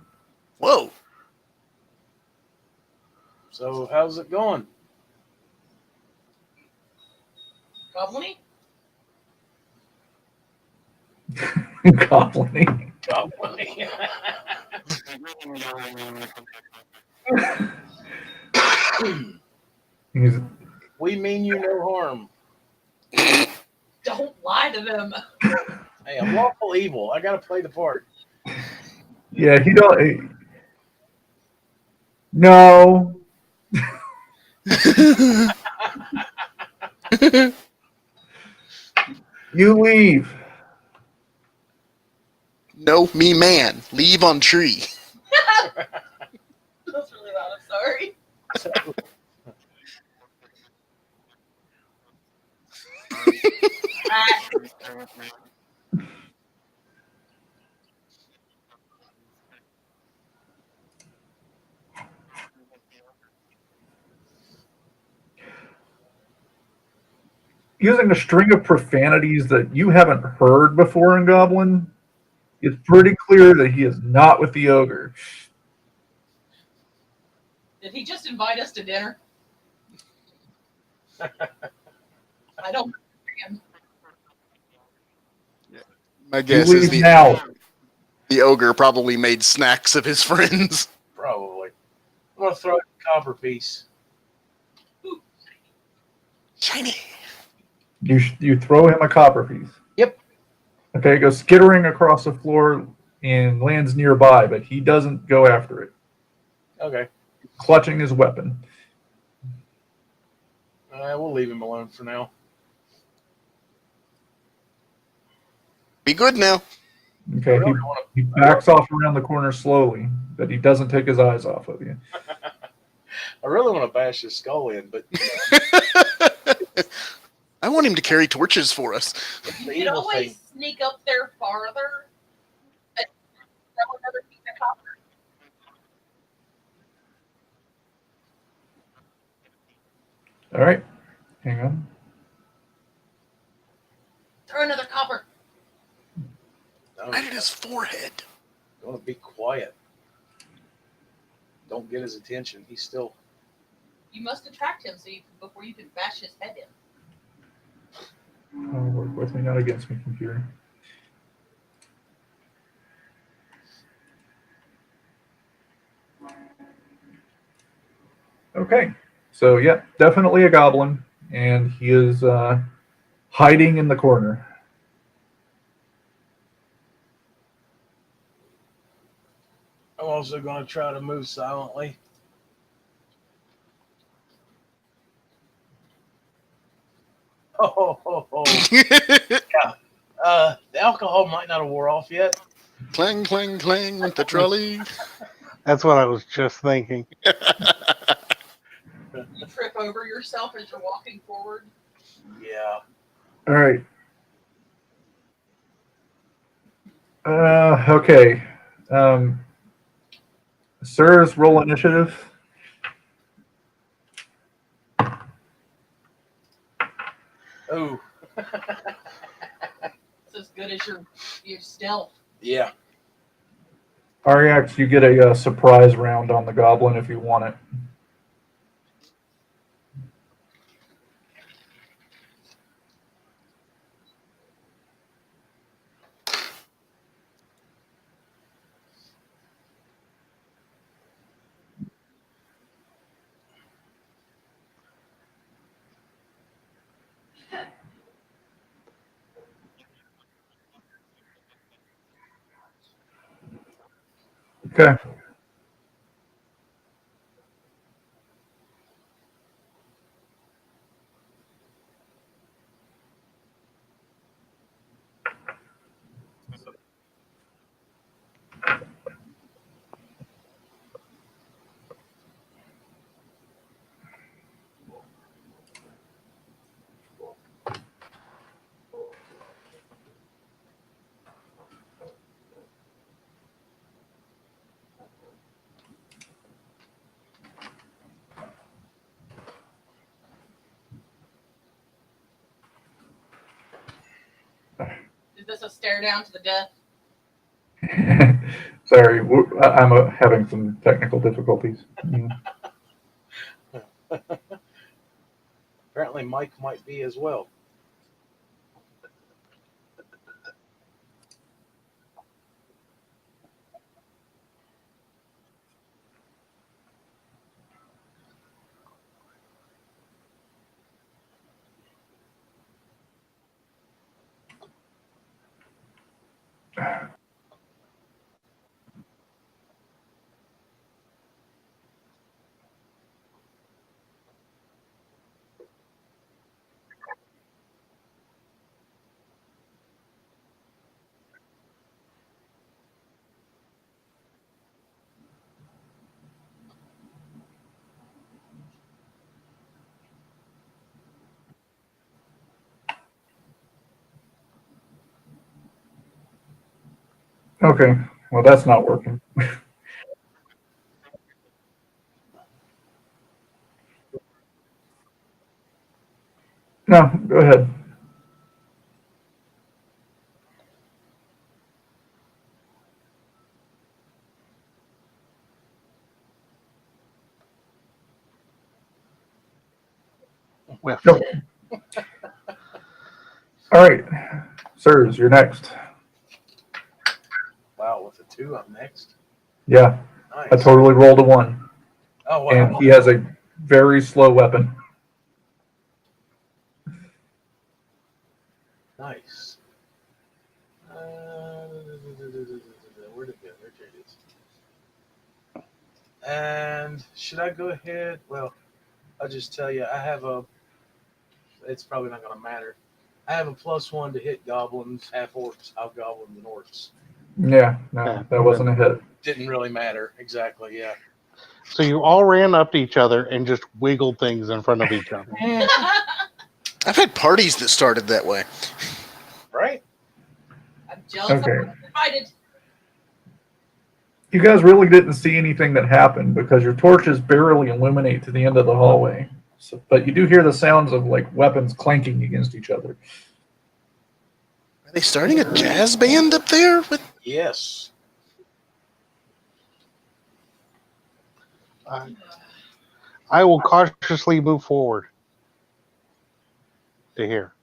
Speaker 3: Whoa.
Speaker 4: So how's it going?
Speaker 1: Goblin-y?
Speaker 2: Goblin.
Speaker 4: Goblin.
Speaker 2: He's,
Speaker 4: We mean you no harm.
Speaker 1: Don't lie to them.
Speaker 4: Hey, I'm lawful evil. I gotta play the part.
Speaker 2: yeah, he don't. No. You leave.
Speaker 3: No, me man. Leave on tree.
Speaker 1: That's really loud. I'm sorry.
Speaker 2: Using a string of profanities that you haven't heard before in Goblin, it's pretty clear that he is not with the ogre.
Speaker 1: Did he just invite us to dinner? I don't understand.
Speaker 3: My
Speaker 2: You
Speaker 3: guess is
Speaker 2: leave now.
Speaker 3: the ogre probably made snacks of his friends.
Speaker 4: Probably. I'm gonna throw a copper piece.
Speaker 3: Shiny.
Speaker 2: You throw him a copper piece.
Speaker 4: Yep.
Speaker 2: Okay, it goes skittering across the floor and lands nearby, but he doesn't go after it,
Speaker 4: Okay.
Speaker 2: clutching his weapon.
Speaker 4: We'll leave him alone for now.
Speaker 3: Be good now.
Speaker 2: Okay, he backs off around the corner slowly, but he doesn't take his eyes off of you.
Speaker 4: I really want to bash his skull in, but
Speaker 3: I want him to carry torches for us.
Speaker 4: it's the
Speaker 1: You could
Speaker 4: evil
Speaker 1: always
Speaker 4: thing.
Speaker 1: sneak up there farther and throw another piece of copper.
Speaker 2: All right, hang on.
Speaker 1: Throw another copper.
Speaker 4: No,
Speaker 3: Right at his forehead.
Speaker 4: I want to be quiet. Don't get his attention. He's still.
Speaker 1: You must attract him before you can bash his head in.
Speaker 2: Oh, work with me, not against me, computer. Okay, so yeah, definitely a goblin, and he is hiding in the corner.
Speaker 4: I'm also going to try to move silently. Oh. The alcohol might not have wore off yet.
Speaker 3: Clang, clang, clang with the trolley.
Speaker 5: That's what I was just thinking.
Speaker 1: Trip over yourself as you're walking forward.
Speaker 4: Yeah.
Speaker 2: All right. Okay. Sirs, roll initiative.
Speaker 4: Oh.
Speaker 1: It's as good as your stealth.
Speaker 4: Yeah.
Speaker 2: Ariax, you get a surprise round on the goblin if you want it. Okay.
Speaker 1: Is this a stare down to the death?
Speaker 2: Sorry, I'm having some technical difficulties.
Speaker 4: Apparently, Mike might be as well.
Speaker 2: Okay, well, that's not working. No, go ahead.
Speaker 5: Whiff.
Speaker 2: Nope. All right, sirs, you're next.
Speaker 4: Wow, with a 2 up next.
Speaker 2: Yeah,
Speaker 4: Nice.
Speaker 2: I totally rolled a 1,
Speaker 4: Oh, wow.
Speaker 2: and he has a very slow weapon.
Speaker 4: Nice. Where'd it go? There it is. And should I go ahead? Well, I'll just tell you, I have a. It's probably not going to matter. I have a +1 to hit goblins, half orcs, hobgoblins, and orcs.
Speaker 2: Yeah, no,
Speaker 5: Yeah.
Speaker 2: that wasn't a hit.
Speaker 4: Didn't really matter. Exactly, yeah.
Speaker 5: So you all ran up to each other and just wiggled things in front of each other.
Speaker 3: I've had parties that started that way.
Speaker 4: Right?
Speaker 1: I'm jealous.
Speaker 2: Okay.
Speaker 1: I wasn't invited.
Speaker 2: You guys really didn't see anything that happened because your torches barely illuminate to the end of the hallway. So, but you do hear the sounds of like weapons clanking against each other.
Speaker 3: Are they starting a jazz band up there? What?
Speaker 4: Yes.
Speaker 5: I will cautiously move forward to here.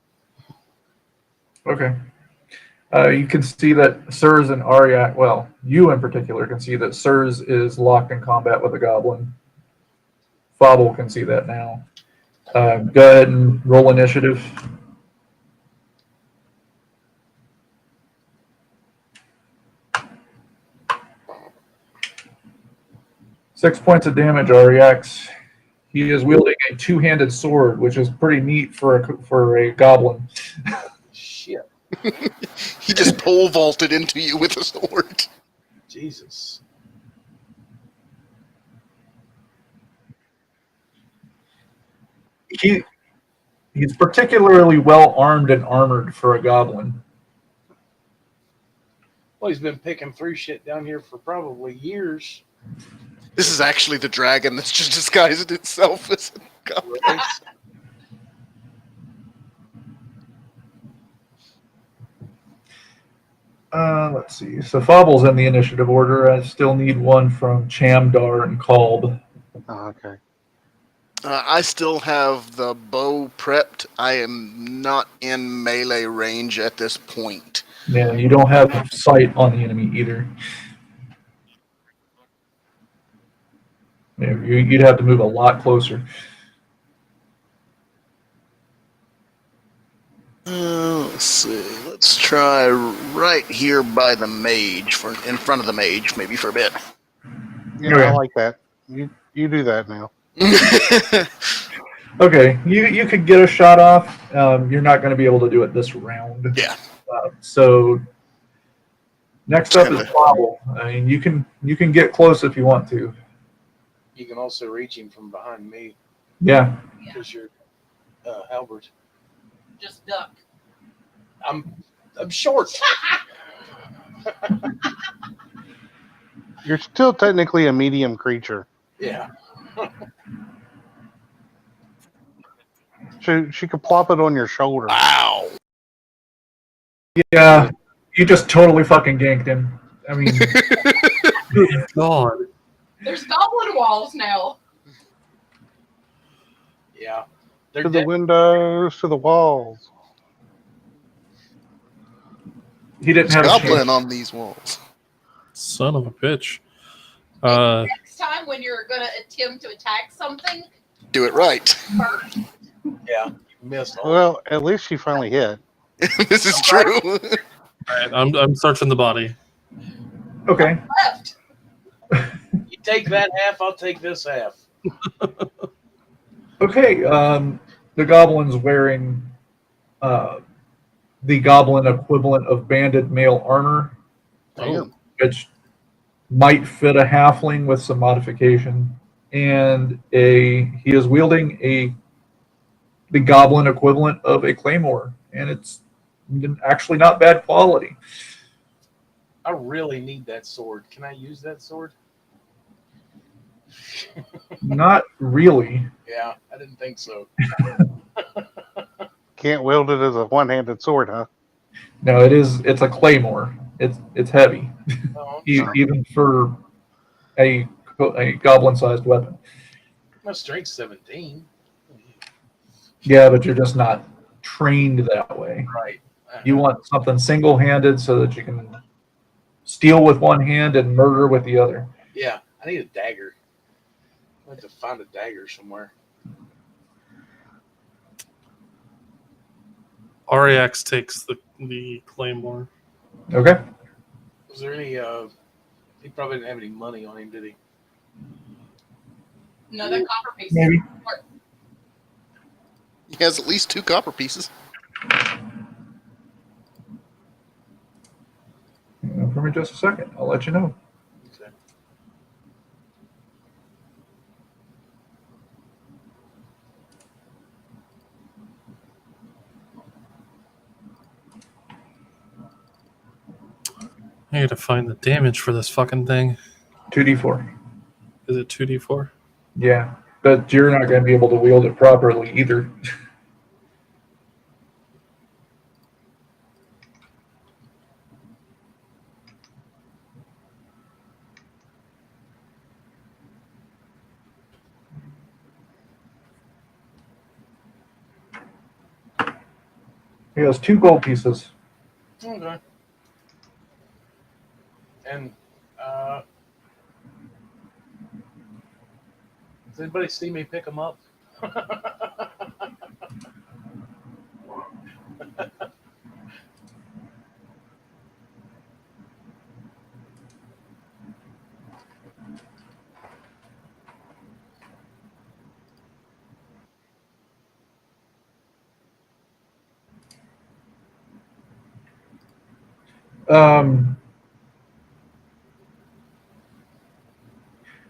Speaker 2: Okay. You can see that Sirs and Aryak, well, you in particular can see that Sirs is locked in combat with a goblin. Fobble can see that now. Go ahead and roll initiative. Six points of damage, Aryax. He is wielding a two-handed sword, which is pretty neat for a goblin.
Speaker 4: Shit.
Speaker 3: He just pole vaulted into you with a sword.
Speaker 4: Jesus.
Speaker 2: He's particularly well armed and armored for a goblin.
Speaker 4: Well, he's been picking through shit down here for probably years.
Speaker 3: This is actually the dragon that's just disguised itself as a goblin.
Speaker 4: Right?
Speaker 2: Let's see. So Fobble's in the initiative order. I still need one from Chamdar and Kalb.
Speaker 5: Oh, okay.
Speaker 3: I still have the bow prepped. I am not in melee range at this point.
Speaker 2: Yeah, you don't have sight on the enemy either. Yeah, you'd have to move a lot closer.
Speaker 3: Let's see. Let's try right here by the mage, in front of the mage, maybe for a bit.
Speaker 5: Yeah, I like that. You do that now.
Speaker 2: Okay, you could get a shot off. You're not going to be able to do it this round.
Speaker 3: Yeah.
Speaker 2: So next up is Bobble. I mean, you can get close if you want to.
Speaker 4: You can also reach him from behind me
Speaker 2: Yeah.
Speaker 4: because you're Albert.
Speaker 1: Just duck.
Speaker 4: I'm short.
Speaker 5: You're still technically a medium creature.
Speaker 4: Yeah.
Speaker 5: She could plop it on your shoulder.
Speaker 3: Wow.
Speaker 2: Yeah. You just totally fucking ganked him. I mean,
Speaker 6: Good God.
Speaker 1: There's goblin walls now.
Speaker 4: Yeah. They're
Speaker 5: To the
Speaker 4: dead.
Speaker 5: windows, to the walls.
Speaker 2: he didn't have a
Speaker 3: Goblin
Speaker 2: chance.
Speaker 3: on these walls.
Speaker 6: Son of a bitch.
Speaker 1: Next time when you're gonna attempt to attack something,
Speaker 3: Do it right.
Speaker 1: first.
Speaker 4: Yeah. You missed all.
Speaker 5: Well, at least she finally hit.
Speaker 3: This is true.
Speaker 6: Alright, I'm searching the body.
Speaker 2: Okay.
Speaker 1: Left.
Speaker 4: You take that half, I'll take this half.
Speaker 2: Okay. The goblin's wearing the goblin equivalent of banded mail armor,
Speaker 5: Damn.
Speaker 2: which might fit a halfling with some modification, and he is wielding the goblin equivalent of a claymore, and it's actually not bad quality.
Speaker 4: I really need that sword. Can I use that sword?
Speaker 2: Not really.
Speaker 4: Yeah, I didn't think so.
Speaker 5: Can't wield it as a one-handed sword, huh?
Speaker 2: No, it's a claymore. It's heavy,
Speaker 4: Oh,
Speaker 2: even for a goblin-sized weapon.
Speaker 4: my strength's 17.
Speaker 2: Yeah, but you're just not trained that way.
Speaker 4: Right.
Speaker 2: You want something single-handed so that you can steal with one hand and murder with the other.
Speaker 4: Yeah, I need a dagger. I have to find a dagger somewhere.
Speaker 6: RAX takes the claymore.
Speaker 2: Okay.
Speaker 4: Was there any? He probably didn't have any money on him, did he?
Speaker 1: Another copper piece.
Speaker 2: Maybe.
Speaker 3: He has at least 2 copper pieces.
Speaker 2: For me just a second. I'll let you know.
Speaker 4: Okay.
Speaker 6: I gotta find the damage for this fucking thing.
Speaker 2: 2d4.
Speaker 6: Is it 2d4?
Speaker 2: Yeah, but you're not going to be able to wield it properly either. He has 2 gold pieces.
Speaker 4: Okay. And does anybody see me pick him up?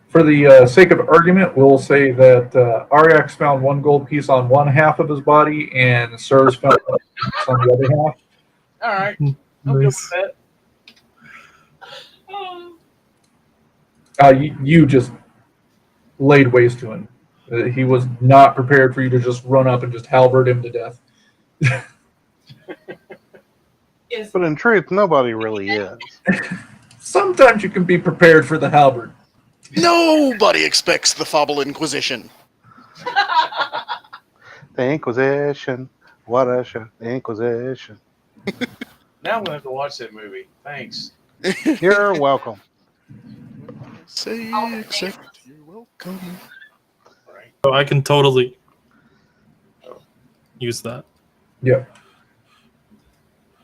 Speaker 2: For the sake of argument, we'll say that Aryax found 1 gold piece on one half of his body, and Sirs found 1 piece on the other half.
Speaker 4: All right, I'm good with that.
Speaker 2: You just laid waste to him. He was not prepared for you to just run up and just halberd him to death.
Speaker 1: Is
Speaker 5: But in truth, nobody really is.
Speaker 2: Sometimes you can be prepared for the halberd.
Speaker 3: Nobody expects the Fable Inquisition.
Speaker 5: The Inquisition. What a show. The Inquisition.
Speaker 4: Now I'm gonna have to watch that movie. Thanks.
Speaker 5: You're welcome.
Speaker 3: Say accept. You're welcome.
Speaker 4: All right.
Speaker 6: So I can totally use that.
Speaker 2: Yeah.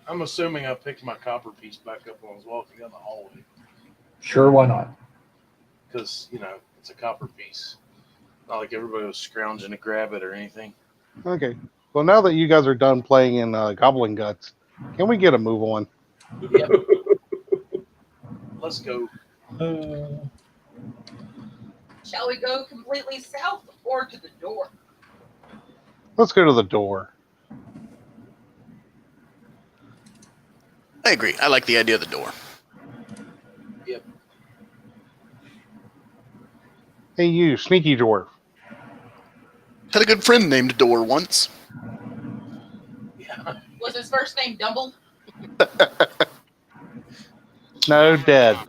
Speaker 4: I'm assuming I picked my copper piece back up when I was walking down the hallway.
Speaker 2: Sure, why not?
Speaker 4: Because, it's a copper piece. Not like everybody was scrounging to grab it or anything.
Speaker 5: Okay. Well, now that you guys are done playing in Goblin Guts, can we get a move on?
Speaker 4: Yep. Let's go.
Speaker 1: Shall we go completely south or to the door?
Speaker 5: Let's go to the door.
Speaker 3: I agree. I like the idea of the door.
Speaker 4: Yep.
Speaker 5: Hey, you, sneaky dwarf.
Speaker 3: Had a good friend named Door once.
Speaker 4: Yeah.
Speaker 1: Was his first name Dumble?
Speaker 5: No, dead.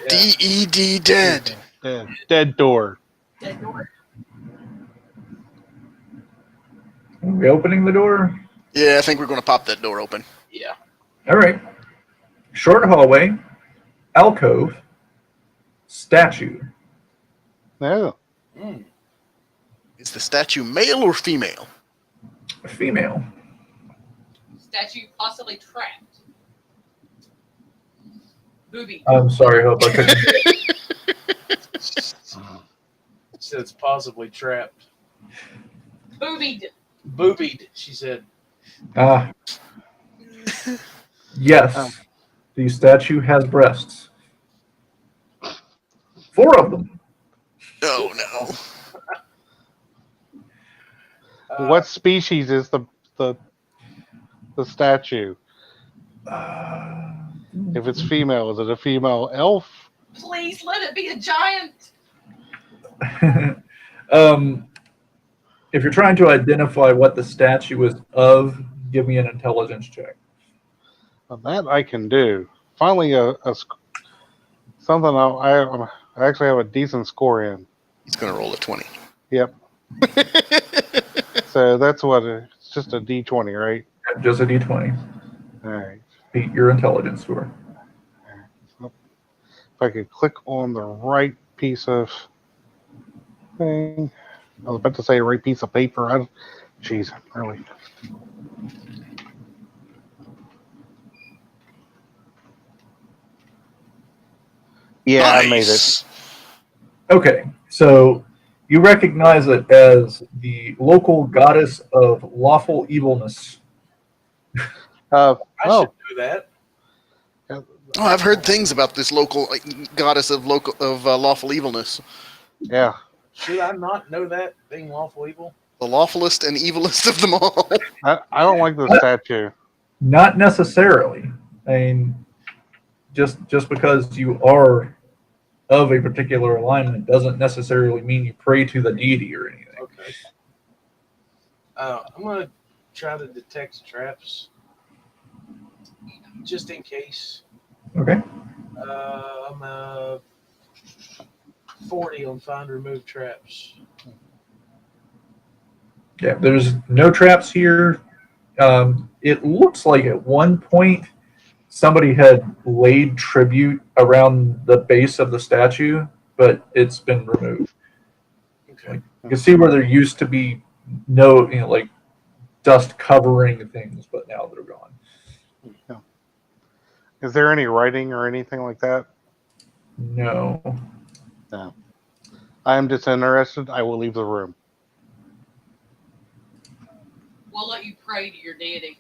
Speaker 3: D-E-D, dead.
Speaker 5: Dead. Dead door.
Speaker 1: Dead door.
Speaker 2: Are we opening the door?
Speaker 3: Yeah, I think we're going to pop that door open.
Speaker 4: Yeah.
Speaker 2: All right. Short hallway, alcove, statue.
Speaker 5: No.
Speaker 4: Mm.
Speaker 3: Is the statue male or female?
Speaker 2: Female.
Speaker 1: Statue possibly trapped. Booby.
Speaker 2: I'm sorry, Hope. I couldn't.
Speaker 4: Said it's possibly trapped.
Speaker 1: Boobied.
Speaker 4: Boobied, she said.
Speaker 2: Yes, the statue has breasts. 4 of them.
Speaker 3: Oh, no.
Speaker 5: What species is the statue? If it's female, is it a female elf?
Speaker 1: Please let it be a giant.
Speaker 2: If you're trying to identify what the statue is of, give me an intelligence check.
Speaker 5: Well, that I can do. Finally, something I actually have a decent score in.
Speaker 3: He's going to roll a 20.
Speaker 5: Yep. So that's what it's just a D20, right?
Speaker 2: Just a d20.
Speaker 5: All right.
Speaker 2: Beat your intelligence score.
Speaker 5: If I could click on the right piece of thing. I was about to say right piece of paper. Jeez, really. Yeah, I made it.
Speaker 3: Nice.
Speaker 2: Okay, so you recognize it as the local goddess of lawful evilness.
Speaker 4: I
Speaker 5: Oh,
Speaker 4: should do that.
Speaker 3: Oh, I've heard things about this local goddess of lawful evilness.
Speaker 5: yeah.
Speaker 4: Should I not know that, being lawful evil?
Speaker 3: The lawfulest and evilest of them all.
Speaker 5: I don't like the statue.
Speaker 2: Not necessarily. I mean, just because you are of a particular alignment doesn't necessarily mean you pray to the deity or anything.
Speaker 4: Okay. I'm going to try to detect traps, just in case.
Speaker 2: Okay.
Speaker 4: I'm 40 on find remove traps.
Speaker 2: Yeah, there's no traps here. It looks like at one point somebody had laid tribute around the base of the statue, but it's been removed.
Speaker 4: Okay.
Speaker 2: You can see where there used to be no, like dust covering things, but now they're gone.
Speaker 5: Is there any writing or anything like that?
Speaker 2: No.
Speaker 5: No. I am disinterested. I will leave the room.
Speaker 1: We'll let you pray to your deity.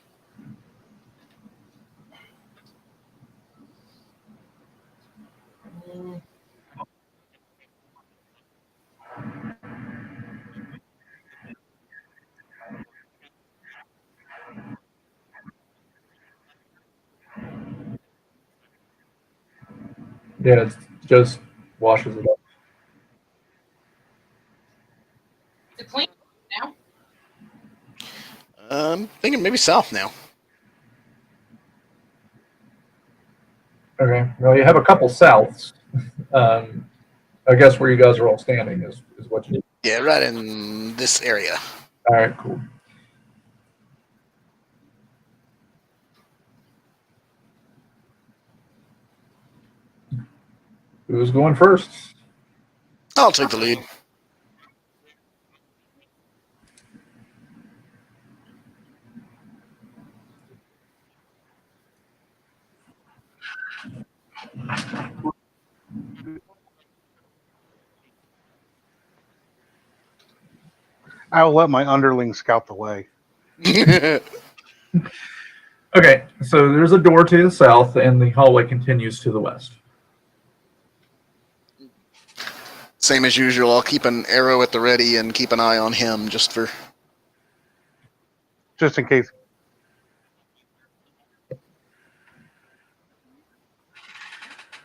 Speaker 2: Yeah, it just washes it up.
Speaker 1: To clean now.
Speaker 3: I'm thinking maybe south now.
Speaker 2: Okay. Well, you have a couple souths. I guess where you guys are all standing is what you.
Speaker 3: Yeah, right in this area.
Speaker 2: All right, cool. Who's going first?
Speaker 3: I'll take the lead.
Speaker 5: I'll let my underling scout the way.
Speaker 2: Okay, so there's a door to the south, and the hallway continues to the west.
Speaker 3: Same as usual. I'll keep an arrow at the ready and keep an eye on him just for.
Speaker 5: Just in case.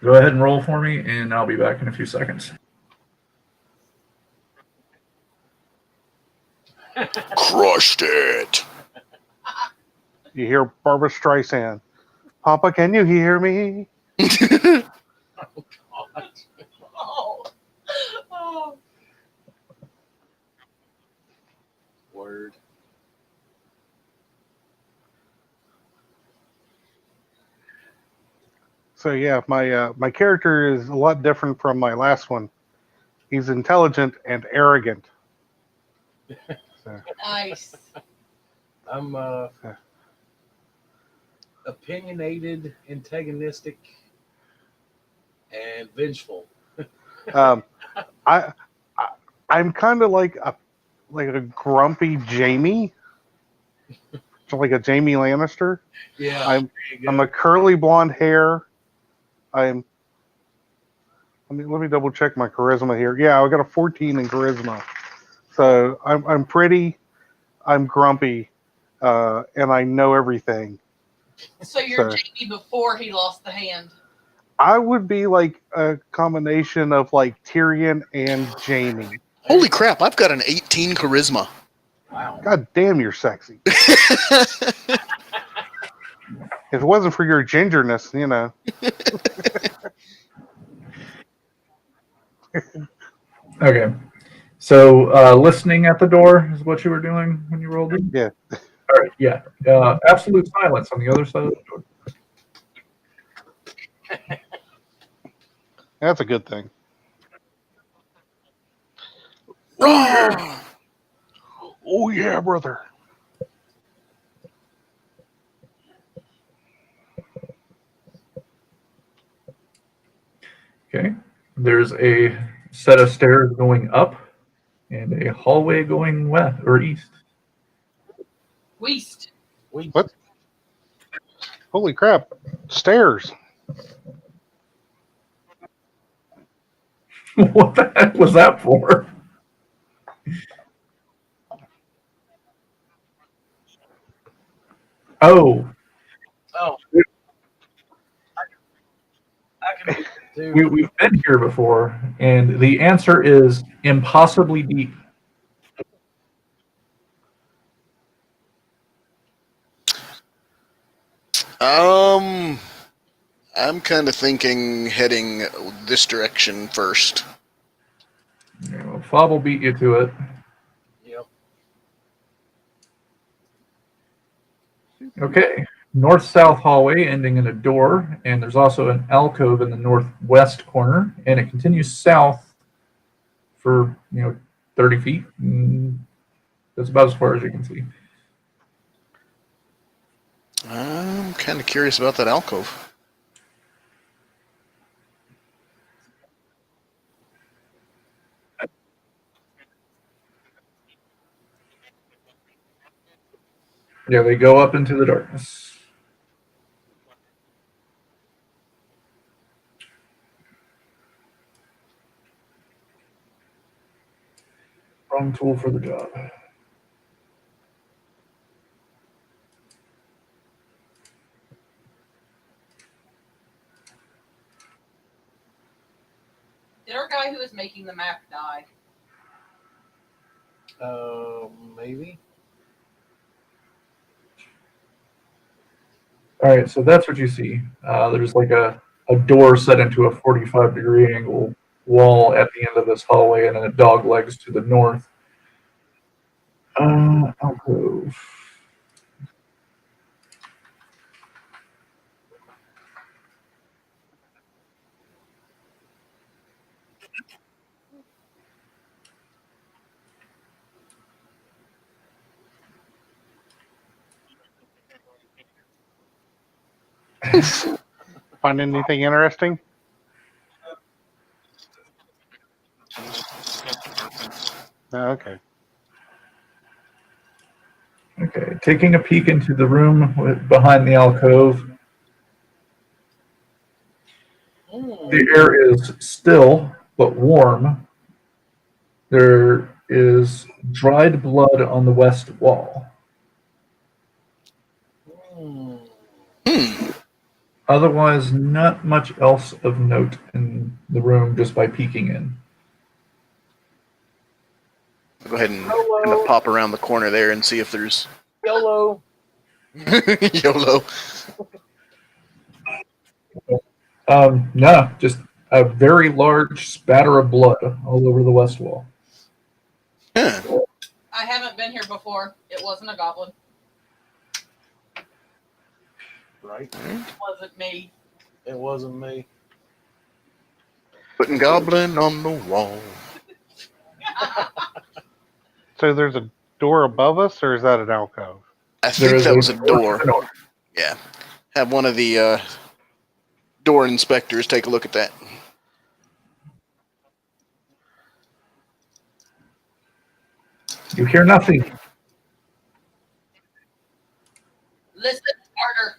Speaker 2: Go ahead and roll for me, and I'll be back in a few seconds.
Speaker 3: Crushed it.
Speaker 5: You hear Barbara Streisand. Papa, can you hear me?
Speaker 1: Oh. Oh.
Speaker 4: Word.
Speaker 5: So yeah, my character is a lot different from my last one. He's intelligent and arrogant. So,
Speaker 1: Nice.
Speaker 4: I'm opinionated, antagonistic, and vengeful.
Speaker 5: I I'm kind of like a grumpy Jamie, so like a Jamie Lannister.
Speaker 4: Yeah.
Speaker 5: I'm
Speaker 4: there you
Speaker 5: I'm
Speaker 4: go.
Speaker 5: a curly blonde hair. Let me double check my charisma here. Yeah, I got a 14 in charisma. So I'm pretty. I'm grumpy, and I know everything.
Speaker 1: So you're
Speaker 5: So-
Speaker 1: Jamie before he lost the hand.
Speaker 5: I would be like a combination of like Tyrion and Jamie.
Speaker 3: Holy crap! I've got an 18 charisma.
Speaker 4: Wow.
Speaker 5: God damn, you're sexy. If it wasn't for your gingerness, you know.
Speaker 2: Okay, so listening at the door is what you were doing when you rolled it?
Speaker 5: Yeah.
Speaker 2: All right, yeah. Absolute silence on the other side of the door.
Speaker 5: That's a good thing.
Speaker 3: Roar!
Speaker 5: Oh yeah, brother.
Speaker 2: Okay, there's a set of stairs going up and a hallway going west or east.
Speaker 1: Weast.
Speaker 4: We
Speaker 5: What? Holy crap. Stairs.
Speaker 2: What the heck was that for? Oh,
Speaker 4: Oh. I can do.
Speaker 2: we've been here before, and the answer is impossibly deep.
Speaker 3: I'm kind of thinking heading this direction first.
Speaker 2: Okay, well, Fob will beat you to it.
Speaker 4: Yep.
Speaker 2: Okay, north-south hallway ending in a door, and there's also an alcove in the northwest corner, and it continues south for 30 feet. That's about as far as you can see.
Speaker 3: I'm kind of curious about that alcove.
Speaker 2: Yeah, they go up into the darkness. Wrong tool for the job.
Speaker 1: Did our guy who was making the map die?
Speaker 4: Maybe.
Speaker 2: All right, so that's what you see. There's like a door set into a 45-degree angle wall at the end of this hallway, and then it dog legs to the north. Alcove.
Speaker 5: find anything interesting? Oh, okay.
Speaker 2: Okay, taking a peek into the room behind the alcove. The air is still but warm. There is dried blood on the west wall. Otherwise, not much else of note in the room just by peeking in.
Speaker 3: Go ahead and kind of pop around the corner there and see if there's
Speaker 4: YOLO.
Speaker 3: YOLO.
Speaker 2: No, just a very large spatter of blood all over the west wall.
Speaker 3: Huh.
Speaker 1: I haven't been here before. It wasn't a goblin.
Speaker 4: Right.
Speaker 1: It wasn't me.
Speaker 4: It wasn't me.
Speaker 3: Putting goblin on the wall.
Speaker 5: So there's a door above us, or is that an alcove?
Speaker 3: I
Speaker 2: There
Speaker 3: think
Speaker 2: is
Speaker 3: that was a
Speaker 2: to
Speaker 3: door.
Speaker 2: the north.
Speaker 3: Yeah. Have one of the door inspectors take a look at that.
Speaker 2: You hear nothing.
Speaker 1: Listen harder.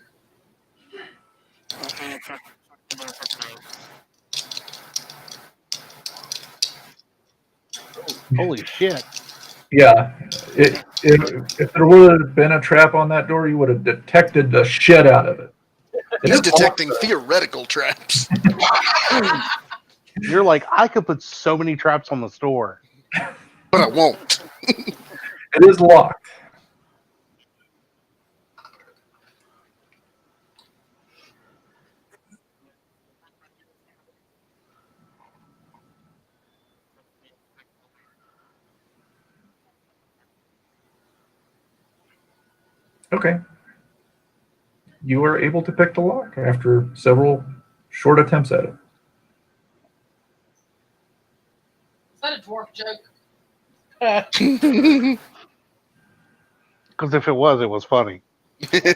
Speaker 5: Holy shit.
Speaker 2: Yeah. If there would have been a trap on that door, you would have detected the shit out of it.
Speaker 3: He's detecting theoretical traps.
Speaker 5: You're like, I could put so many traps on this door.
Speaker 3: But I won't.
Speaker 2: It is locked. Okay. You are able to pick the lock after several short attempts at it.
Speaker 1: Is that a dwarf joke?
Speaker 5: Because if it was funny.
Speaker 1: That's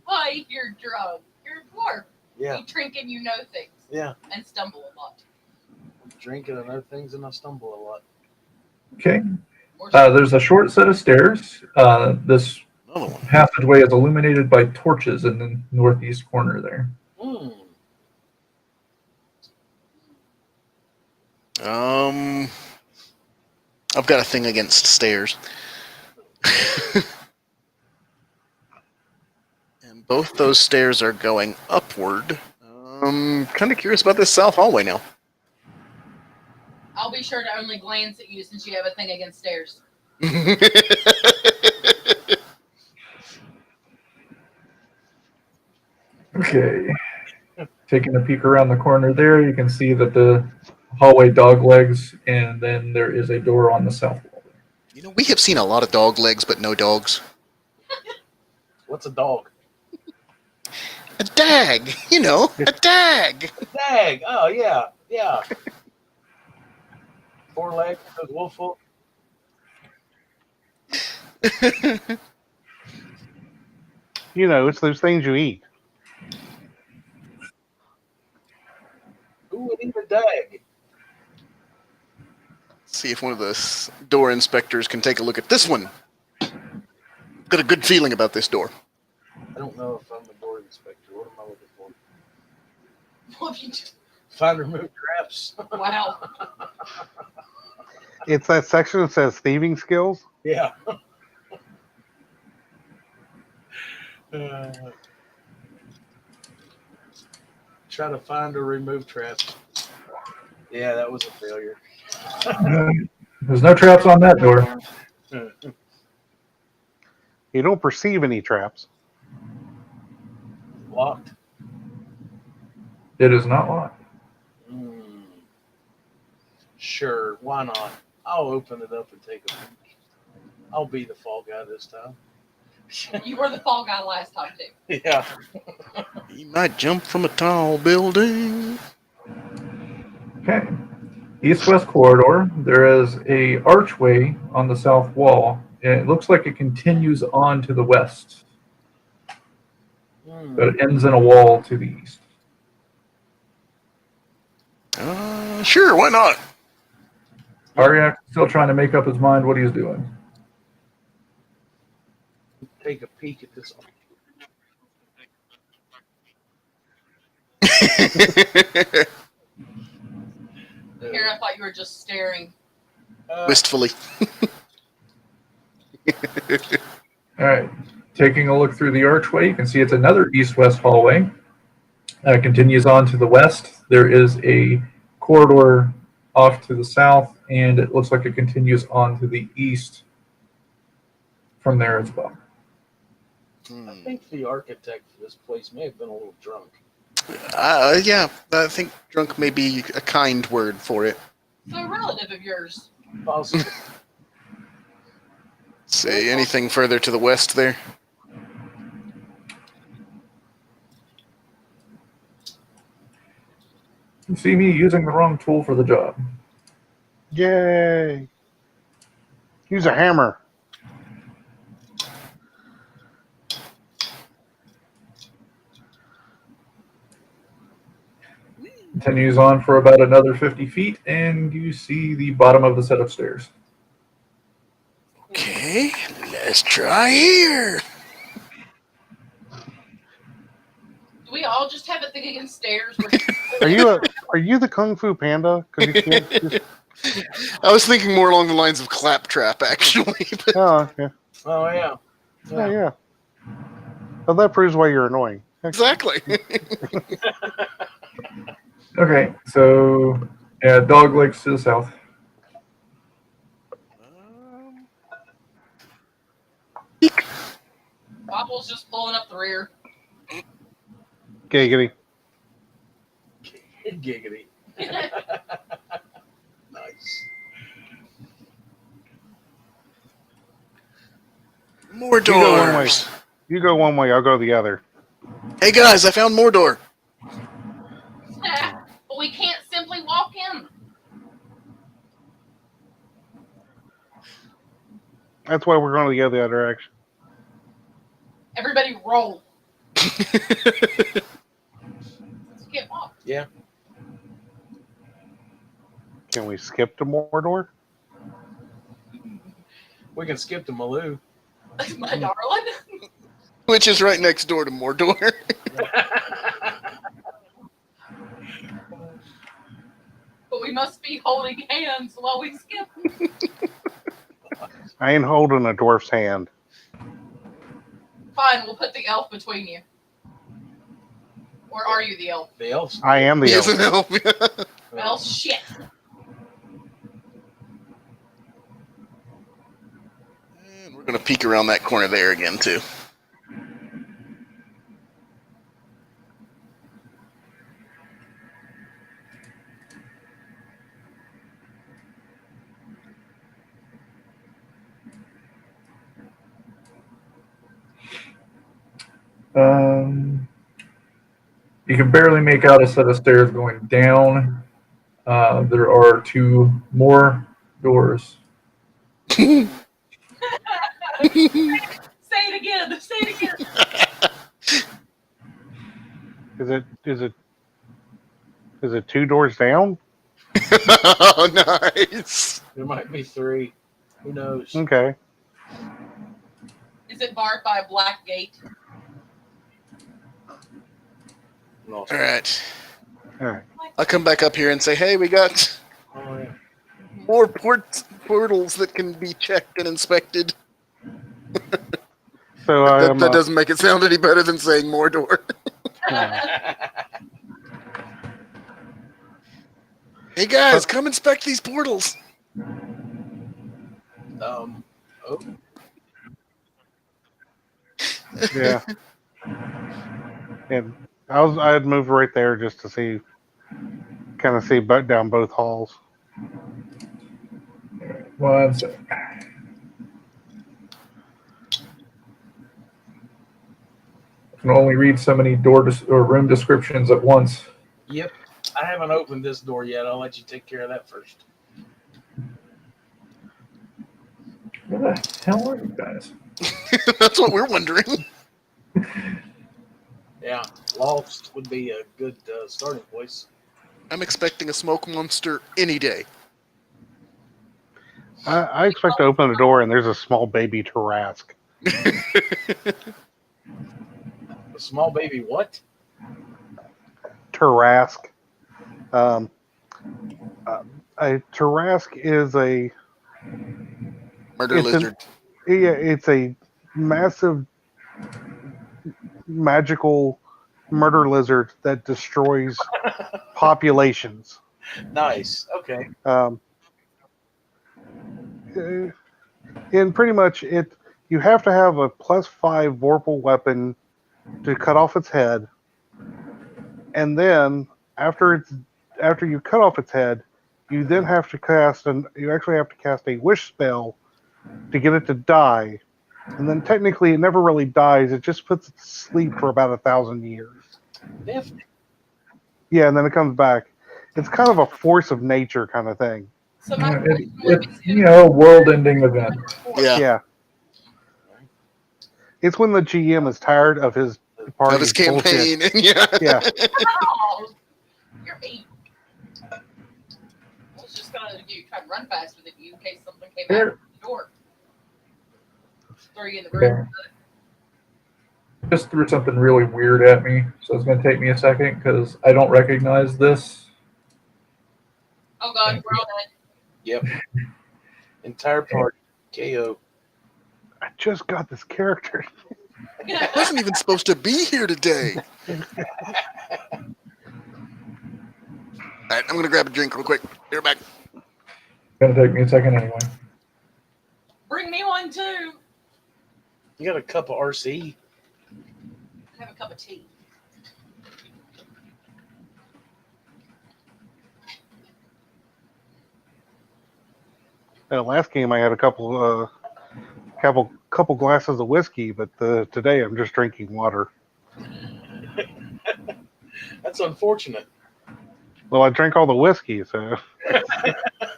Speaker 1: why you're drunk. You're a dwarf.
Speaker 4: Yeah.
Speaker 1: You drink and you know things.
Speaker 4: Yeah.
Speaker 1: And stumble a lot.
Speaker 4: Drinking and other things, and I stumble a lot.
Speaker 2: Okay.
Speaker 1: Or
Speaker 2: There's a short set of stairs. This
Speaker 3: Another one.
Speaker 2: passageway is illuminated by torches in the northeast corner there.
Speaker 3: I've got a thing against stairs. And both those stairs are going upward. Kind of curious about this south hallway now.
Speaker 1: I'll be sure to only glance at you since you have a thing against stairs.
Speaker 2: Okay. Taking a peek around the corner there, you can see that the hallway dog legs, and then there is a door on the south wall.
Speaker 3: You know, we have seen a lot of dog legs, but no dogs.
Speaker 4: What's a dog?
Speaker 3: A dag, you know, a dag.
Speaker 4: Dag. Oh yeah, yeah. 4 legs, those wolf folk.
Speaker 5: You know, it's those things you eat.
Speaker 4: Who would eat a dag?
Speaker 3: See if one of the door inspectors can take a look at this one. Got a good feeling about this door.
Speaker 4: I don't know if I'm a door inspector. What am I looking for?
Speaker 1: What have you just...
Speaker 4: Find and remove traps.
Speaker 1: Wow.
Speaker 5: It's that section that says thieving skills.
Speaker 4: Yeah. Try to find or remove traps. Yeah, that was a failure.
Speaker 2: There's no traps on that door.
Speaker 5: You don't perceive any traps.
Speaker 4: Locked.
Speaker 2: It is not locked.
Speaker 4: Sure, why not? I'll open it up and take a peek. I'll be the fall guy this time.
Speaker 1: You were the fall guy last time, too.
Speaker 4: Yeah.
Speaker 3: He might jump from a tall building.
Speaker 2: Okay. East-west corridor. There is a archway on the south wall, and it looks like it continues on to the west. but it ends in a wall to the east.
Speaker 3: Sure, why not?
Speaker 2: Aryak still trying to make up his mind what he's doing.
Speaker 4: Take a peek at this.
Speaker 1: Here, I thought you were just staring.
Speaker 3: Wistfully.
Speaker 2: All right. Taking a look through the archway, you can see it's another east-west hallway. Continues on to the west. There is a corridor off to the south, and it looks like it continues on to the east from there as well.
Speaker 4: I think the architect for this place may have been a little drunk.
Speaker 3: Yeah, I think drunk may be a kind word for it.
Speaker 1: So a relative of yours.
Speaker 4: Possibly.
Speaker 3: Say anything further to the west there?
Speaker 2: You see me using the wrong tool for the job.
Speaker 5: Yay! Use a hammer.
Speaker 2: Continues on for about another 50 feet, and you see the bottom of the set of stairs.
Speaker 3: Okay, let's try here.
Speaker 1: Do we all just have a thing against stairs?
Speaker 5: Are you the Kung Fu Panda? 'Cause you can't just,
Speaker 3: I was thinking more along the lines of claptrap, actually. But
Speaker 5: oh, yeah.
Speaker 4: Oh yeah.
Speaker 5: Yeah. Well, that proves why you're annoying.
Speaker 3: exactly.
Speaker 2: Okay, so yeah, Dog Lake's to the south.
Speaker 1: Waffle's just pulling up the rear.
Speaker 5: Giggity.
Speaker 4: Giggity. Nice.
Speaker 3: More
Speaker 5: You go one way.
Speaker 3: doors.
Speaker 5: You go one way. I'll go the other.
Speaker 3: Hey guys, I found more door.
Speaker 1: But we can't simply walk in.
Speaker 5: That's why we're going to go the other direction.
Speaker 1: Everybody roll. You can't walk.
Speaker 4: Yeah.
Speaker 5: Can we skip to Mordor?
Speaker 4: We can skip to Maloo.
Speaker 1: My darling.
Speaker 3: Which is right next door to Mordor.
Speaker 1: But we must be holding hands while we skip.
Speaker 5: I ain't holding a dwarf's hand.
Speaker 1: Fine, we'll put the elf between you. Or are you the elf?
Speaker 4: The elves.
Speaker 5: I am the
Speaker 3: He
Speaker 5: elf.
Speaker 3: is an elf.
Speaker 1: Well, shit.
Speaker 3: And we're gonna peek around that corner there again too.
Speaker 2: You can barely make out a set of stairs going down. There are two more doors.
Speaker 1: Say it again. Say it again.
Speaker 5: Is it two doors down?
Speaker 3: Oh, nice.
Speaker 4: There might be three. Who knows?
Speaker 5: Okay.
Speaker 1: Is it barred by a black gate?
Speaker 3: All right.
Speaker 5: All right.
Speaker 3: I'll come back up here and say, hey, we got
Speaker 4: Oh yeah.
Speaker 3: more portals that can be checked and inspected.
Speaker 5: So
Speaker 3: That doesn't make it sound any better than saying Mordor. Hey guys, come inspect these portals.
Speaker 4: Oh.
Speaker 5: yeah. And I'd move right there just to see down both halls.
Speaker 2: One second. I can only read so many door or room descriptions at once.
Speaker 4: Yep. I haven't opened this door yet. I'll let you take care of that first.
Speaker 2: Where the hell are you guys?
Speaker 3: That's what we're wondering.
Speaker 4: Yeah, Lost would be a good starting place.
Speaker 3: I'm expecting a smoke monster any day.
Speaker 5: I expect to open the door and there's a small baby Tarrasque.
Speaker 4: A small baby what?
Speaker 5: Tarrasque. Um, a Tarrasque is a
Speaker 3: Murder
Speaker 5: it's
Speaker 3: lizard.
Speaker 5: it's a massive magical murder lizard that destroys populations.
Speaker 4: Nice. Okay.
Speaker 5: Um, and pretty much you have to have a +5 vorpal weapon to cut off its head, and then after you cut off its head, you then have to you actually have to cast a wish spell to get it to die, and then technically it never really dies. It just puts it to sleep for about 1,000 years.
Speaker 4: Definitely.
Speaker 5: Yeah, and then it comes back. It's kind of a force of nature kind of thing.
Speaker 1: So my
Speaker 2: It's
Speaker 1: question would be,
Speaker 2: a world-ending event.
Speaker 3: Yeah.
Speaker 5: Yeah. It's when the GM is tired of his party
Speaker 3: Of his campaign.
Speaker 5: bullshit.
Speaker 3: Yeah.
Speaker 5: Yeah.
Speaker 1: oh, you're mean. I was just gonna try and run fast with it in case something came out of the door. Throw you in the room.
Speaker 2: Just threw something really weird at me, so it's going to take me a second because I don't recognize this.
Speaker 1: Oh god, we're all
Speaker 4: Yep. Entire party. KO.
Speaker 5: I just got this character.
Speaker 1: dead.
Speaker 3: I wasn't even supposed to be here today. Alright, I'm gonna grab a drink real quick. Be right back.
Speaker 2: It's going to take me a second anyway.
Speaker 1: Bring me one too.
Speaker 4: You got a cup of RC.
Speaker 1: Have a cup of tea.
Speaker 5: Last game I had a couple glasses of whiskey, but today I'm just drinking water.
Speaker 4: That's unfortunate.
Speaker 5: Well, I drank all the whiskey, so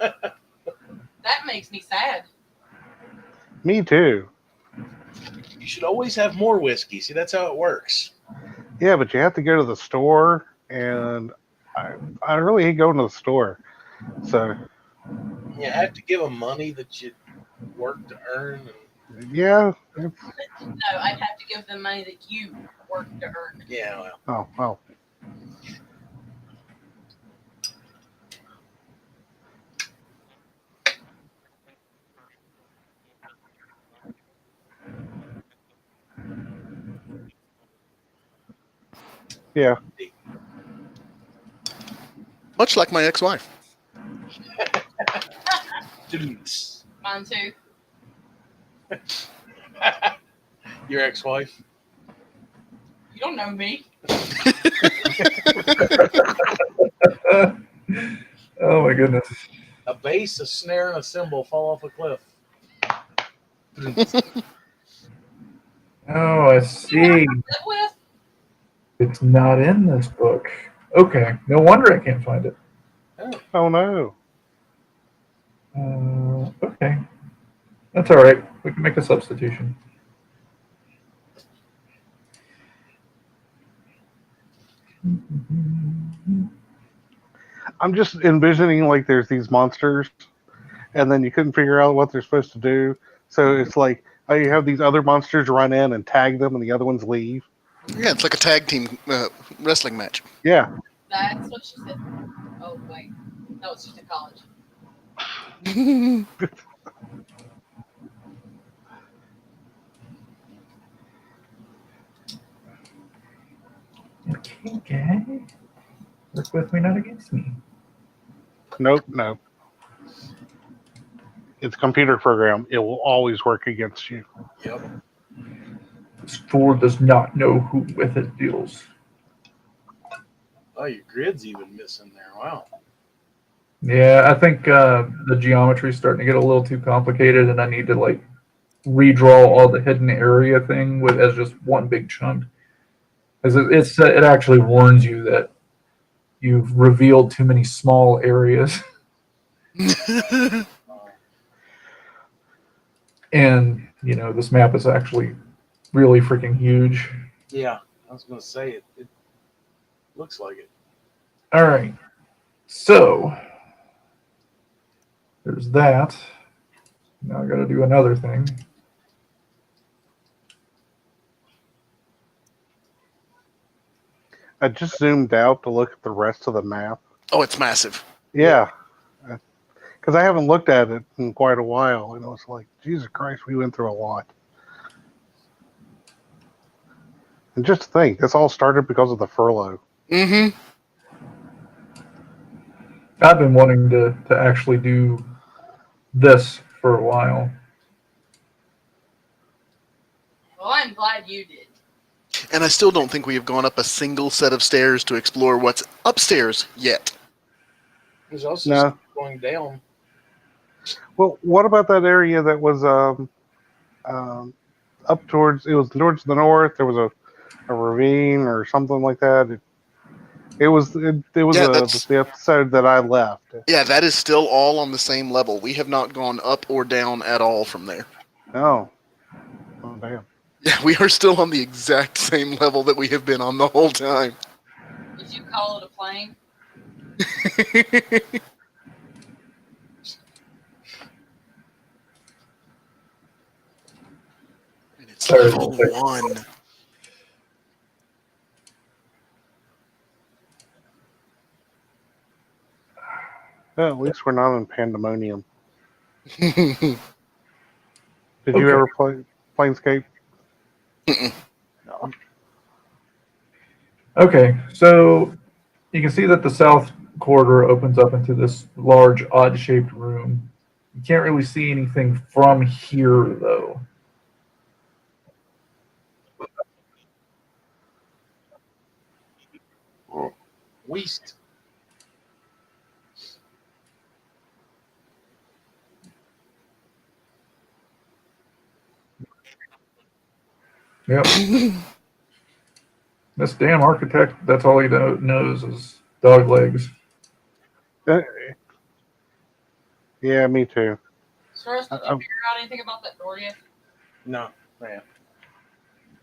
Speaker 1: That makes me sad.
Speaker 5: me too.
Speaker 4: You should always have more whiskey. See, that's how it works.
Speaker 5: Yeah, but you have to go to the store, and I really hate going to the store. So
Speaker 4: You have to give them money that you work to earn.
Speaker 5: yeah.
Speaker 1: No, I'd have to give them money that you work to earn.
Speaker 4: Yeah, well.
Speaker 5: Oh. Yeah.
Speaker 3: Much like my ex-wife.
Speaker 4: Dudes.
Speaker 1: Mine too.
Speaker 4: Your ex-wife?
Speaker 1: You don't know me.
Speaker 2: Oh my goodness.
Speaker 4: A bass, a snare, and a cymbal fall off a cliff.
Speaker 2: Oh, I see.
Speaker 1: Live with?
Speaker 2: It's not in this book. Okay, no wonder I can't find it.
Speaker 5: Oh no.
Speaker 2: Okay. That's all right. We can make a substitution.
Speaker 5: I'm just envisioning like there's these monsters, and then you couldn't figure out what they're supposed to do. So it's like you have these other monsters run in and tag them, and the other ones leave.
Speaker 3: Yeah, it's like a tag team wrestling match.
Speaker 5: Yeah.
Speaker 1: That's what she said. Oh, wait. No, it's just in college.
Speaker 2: Okay. Work with me, not against me.
Speaker 5: Nope. No. It's a computer program. It will always work against you.
Speaker 4: Yep.
Speaker 2: This fool does not know who with it deals.
Speaker 4: Oh, your grid's even missing there. Wow.
Speaker 2: Yeah, I think the geometry's starting to get a little too complicated, and I need to like redraw all the hidden area thing with as just one big chunk. Because it actually warns you that you've revealed too many small areas. And, this map is actually really freaking huge.
Speaker 4: Yeah. was going to say it. It looks like it.
Speaker 2: All right. So there's that. Now I got to do another thing.
Speaker 5: I just zoomed out to look at the rest of the map.
Speaker 3: Oh, it's massive.
Speaker 5: Yeah, because I haven't looked at it in quite a while, and it was like, Jesus Christ, we went through a lot. And just to think, this all started because of the furlough.
Speaker 3: Mm-hmm.
Speaker 2: I've been wanting to actually do this for a while.
Speaker 1: Well, I'm glad you did.
Speaker 3: And I still don't think we have gone up a single set of stairs to explore what's upstairs yet.
Speaker 4: There's also
Speaker 5: No.
Speaker 4: stuff going down.
Speaker 5: Well, what about that area that was up towards? It was towards the north. There was a ravine or something like that. It was
Speaker 3: Yeah,
Speaker 5: the episode that I left.
Speaker 3: Yeah, that is still all on the same level. We have not gone up or down at all from there.
Speaker 5: Oh damn.
Speaker 3: Yeah, we are still on the exact same level that we have been on the whole time.
Speaker 1: Did you call it a plane?
Speaker 3: And it's level 1.
Speaker 5: Well, at least we're not in pandemonium.
Speaker 3: Mm-mm.
Speaker 5: Did you
Speaker 2: Okay.
Speaker 5: ever play Planescape? No.
Speaker 2: Okay, so you can see that the south corridor opens up into this large, odd-shaped room. You can't really see anything from here, though.
Speaker 4: West.
Speaker 2: Yep. This damn architect, that's all he knows is dog legs.
Speaker 5: Yeah, me too.
Speaker 1: Soros, did you figure out anything about that door yet?
Speaker 4: No, man.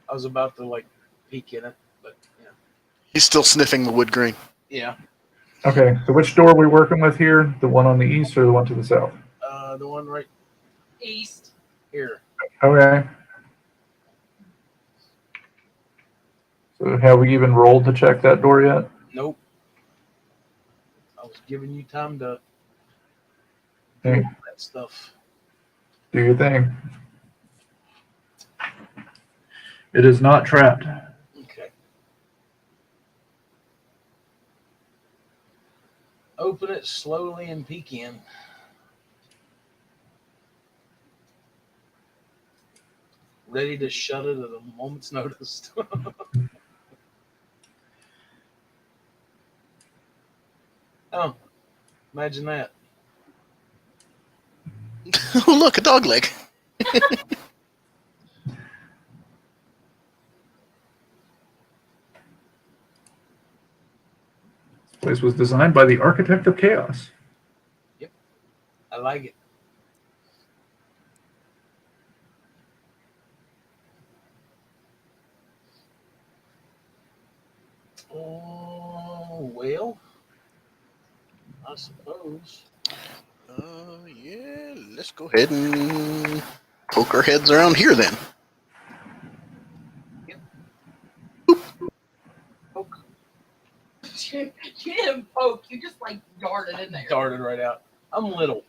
Speaker 4: I was about to peek in it, but yeah.
Speaker 3: He's still sniffing the wood grain.
Speaker 4: Yeah.
Speaker 2: Okay, so which door are we working with here? The one on the east or the one to the south?
Speaker 4: The one right
Speaker 1: East.
Speaker 4: here.
Speaker 2: Okay. So have we even rolled to check that door yet?
Speaker 4: Nope. I was giving you time to
Speaker 2: Okay,
Speaker 4: do that stuff.
Speaker 2: do your thing. It is not trapped.
Speaker 4: Okay. Open it slowly and peek in. Ready to shut it at a moment's notice. Oh, imagine that.
Speaker 3: Oh, look, a dog leg.
Speaker 2: This place was designed by the architect of chaos.
Speaker 4: I like it. Oh, well, I suppose.
Speaker 3: Yeah, let's go ahead and poke our heads around here then.
Speaker 4: Poke.
Speaker 1: You didn't poke. You just darted in there.
Speaker 4: Darted right out. I'm little.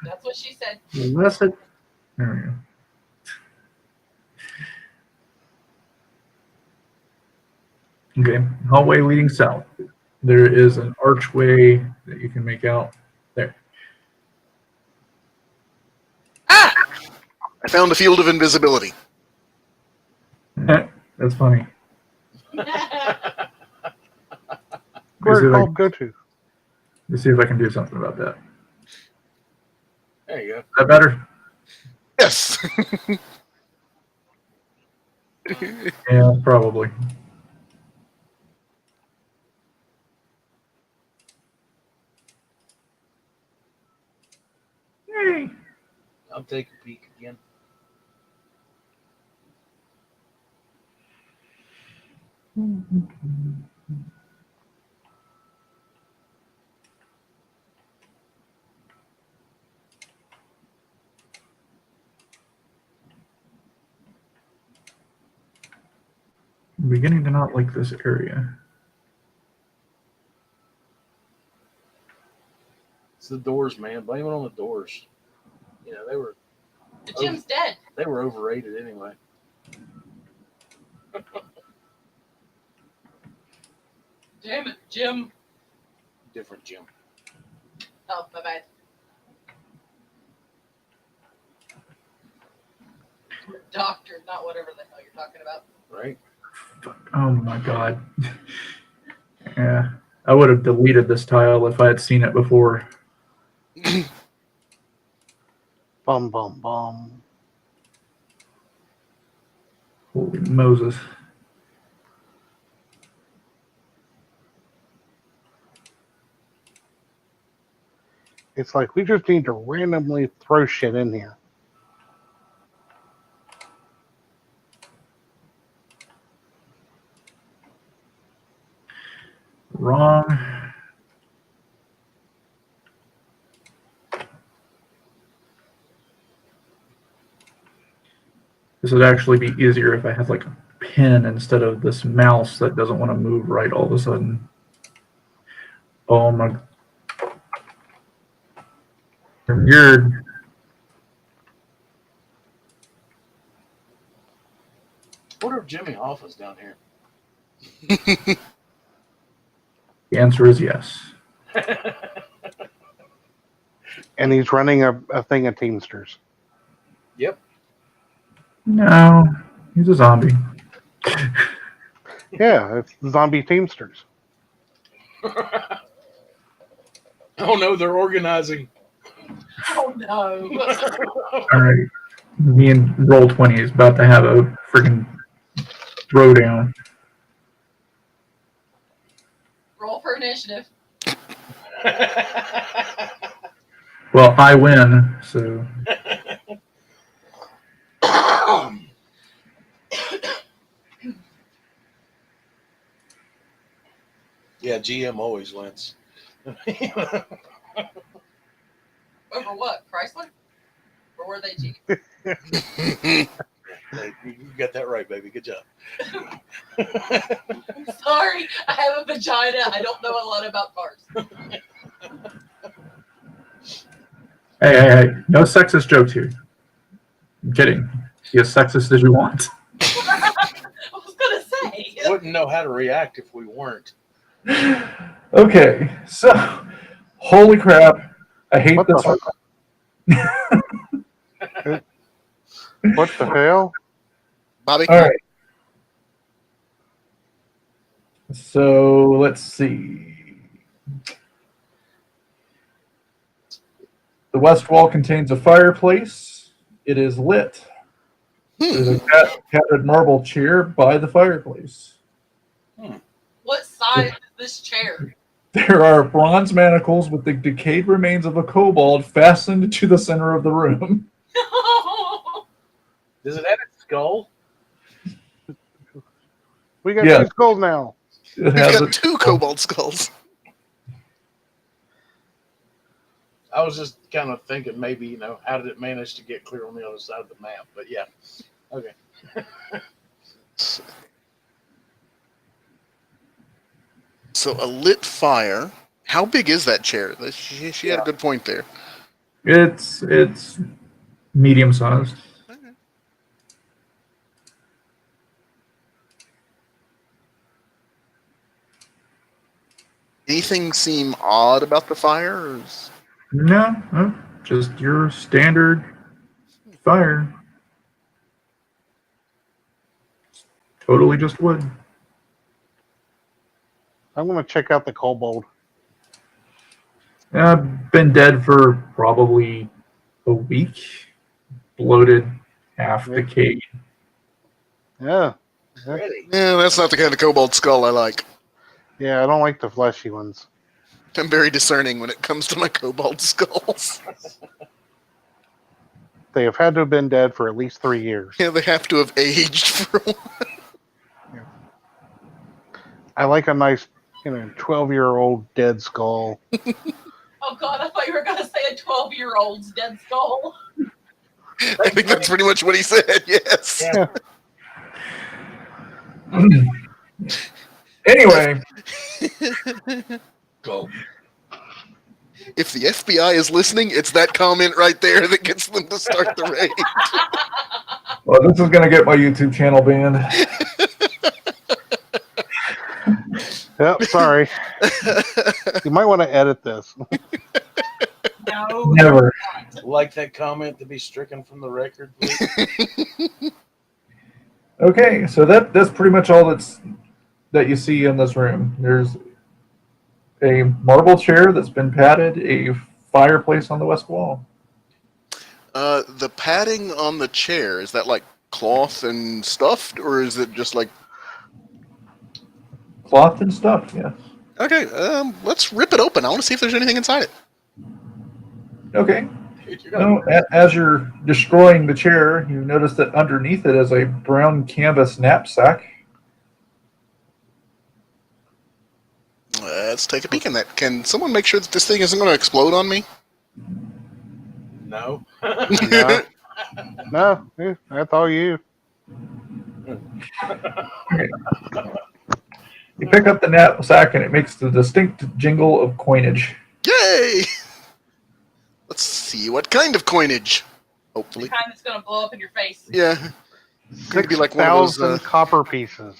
Speaker 1: That's what she said.
Speaker 2: Unless it. There we go. Okay, hallway leading south. There is an archway that you can make out there.
Speaker 3: Ah! I found a field of invisibility.
Speaker 2: That's funny.
Speaker 5: Where
Speaker 2: see
Speaker 5: it
Speaker 2: if I-
Speaker 5: called go to?
Speaker 2: Let's see if I can do something about that.
Speaker 4: There you go.
Speaker 2: Is that better?
Speaker 3: Yes.
Speaker 2: Yeah, probably. Yay.
Speaker 4: I'll take a peek again.
Speaker 2: I'm beginning to not like this area.
Speaker 4: It's the doors, man. Blame it on the doors. You know,
Speaker 1: The gym's dead.
Speaker 4: they were overrated anyway.
Speaker 1: Damn it, Jim.
Speaker 4: Different gym.
Speaker 1: Oh, my bad. Doctor, not whatever the hell you're talking about.
Speaker 4: Right?
Speaker 2: Oh my god. Yeah. I would have deleted this tile if I had seen it before.
Speaker 5: Bum bum bum.
Speaker 2: Holy Moses.
Speaker 5: It's like we just need to randomly throw shit in here.
Speaker 2: Wrong. This would actually be easier if I had like a pin instead of this mouse that doesn't want to move right all of a sudden. Oh my. Weird.
Speaker 4: I wonder if Jimmy Hoffa's down here.
Speaker 2: The answer is yes.
Speaker 5: And he's running a thing of Teamsters.
Speaker 4: Yep.
Speaker 2: No, he's a zombie.
Speaker 5: Yeah, it's zombie Teamsters.
Speaker 4: Oh no, they're organizing.
Speaker 1: Oh no.
Speaker 2: All right. Me and Roll20 is about to have a freaking throwdown.
Speaker 1: Roll for initiative.
Speaker 2: Well, I win, so
Speaker 4: Yeah, GM always wins.
Speaker 1: Over what? Chrysler? Or were they cheap?
Speaker 4: Hey, you got that right, baby. Good job.
Speaker 1: Sorry, I have a vagina. I don't know a lot about cars.
Speaker 2: hey, no sexist jokes here. I'm kidding. Be as sexist as you want.
Speaker 1: I was gonna say.
Speaker 4: Wouldn't know how to react if we weren't.
Speaker 2: Okay, so holy crap, I hate
Speaker 5: What
Speaker 2: this.
Speaker 5: What the hell?
Speaker 3: Bobby?
Speaker 2: All right. So let's see. The west wall contains a fireplace. It is lit. There's a padded marble chair by the fireplace.
Speaker 1: What size is this chair?
Speaker 2: There are bronze manacles with the decayed remains of a kobold fastened to the center of the room.
Speaker 4: Does it have a skull?
Speaker 5: We got
Speaker 2: Yeah.
Speaker 5: 2 skulls now.
Speaker 2: It
Speaker 3: He's
Speaker 2: has
Speaker 3: got
Speaker 2: a-
Speaker 3: 2 kobold skulls.
Speaker 4: I was just kind of thinking maybe, you know, how did it manage to get clear on the other side of the map? But yeah. Okay.
Speaker 3: So a lit fire. How big is that chair? She had a good point there.
Speaker 2: It's medium sized.
Speaker 3: Anything seem odd about the fire? Or is...
Speaker 2: No, just your standard fire. Totally just wood.
Speaker 5: I'm going to check out the kobold.
Speaker 2: I've been dead for probably a week. Bloated, half
Speaker 5: Yeah.
Speaker 2: decayed.
Speaker 5: Yeah.
Speaker 4: Ready.
Speaker 3: Yeah, that's not the kind of kobold skull I like.
Speaker 5: Yeah, I don't like the fleshy ones.
Speaker 3: I'm very discerning when it comes to my kobold skulls.
Speaker 5: They have had to have been dead for at least 3 years.
Speaker 3: Yeah, they have to have aged for a while.
Speaker 5: I like a nice, 12-year-old dead skull.
Speaker 1: Oh God, I thought you were gonna say a 12-year-old's dead skull.
Speaker 3: I think that's pretty much what he said. Yes.
Speaker 4: Yeah.
Speaker 2: Anyway,
Speaker 7: Go.
Speaker 3: If the FBI is listening, it's that comment right there that gets them to start the raid.
Speaker 2: well, this is gonna get my YouTube channel banned.
Speaker 5: Yep, sorry. You might want to edit this.
Speaker 1: No,
Speaker 2: Never.
Speaker 4: Like that comment to be stricken from the record, please.
Speaker 2: Okay, so that's pretty much all that you see in this room. There's a marble chair that's been padded, a fireplace on the west wall.
Speaker 3: The padding on the chair, is that like cloth and stuffed, or is it just like...
Speaker 2: Cloth and stuff, yes.
Speaker 3: Okay, let's rip it open. I want to see if there's anything inside it.
Speaker 2: Okay.
Speaker 4: Dude, you're gonna-
Speaker 2: No, as you're destroying the chair, you notice that underneath it is a brown canvas knapsack.
Speaker 3: Let's take a peek in that. Can someone make sure that this thing isn't going to explode on me?
Speaker 4: No.
Speaker 5: No. No, yeah, that's all you.
Speaker 2: You pick up the knapsack and it makes the distinct jingle of coinage.
Speaker 3: Yay! Let's see what kind of coinage.
Speaker 1: the
Speaker 3: Hopefully.
Speaker 1: kind that's gonna blow up in your face.
Speaker 3: Yeah. Going to be like one of those.
Speaker 5: 6,000 copper pieces.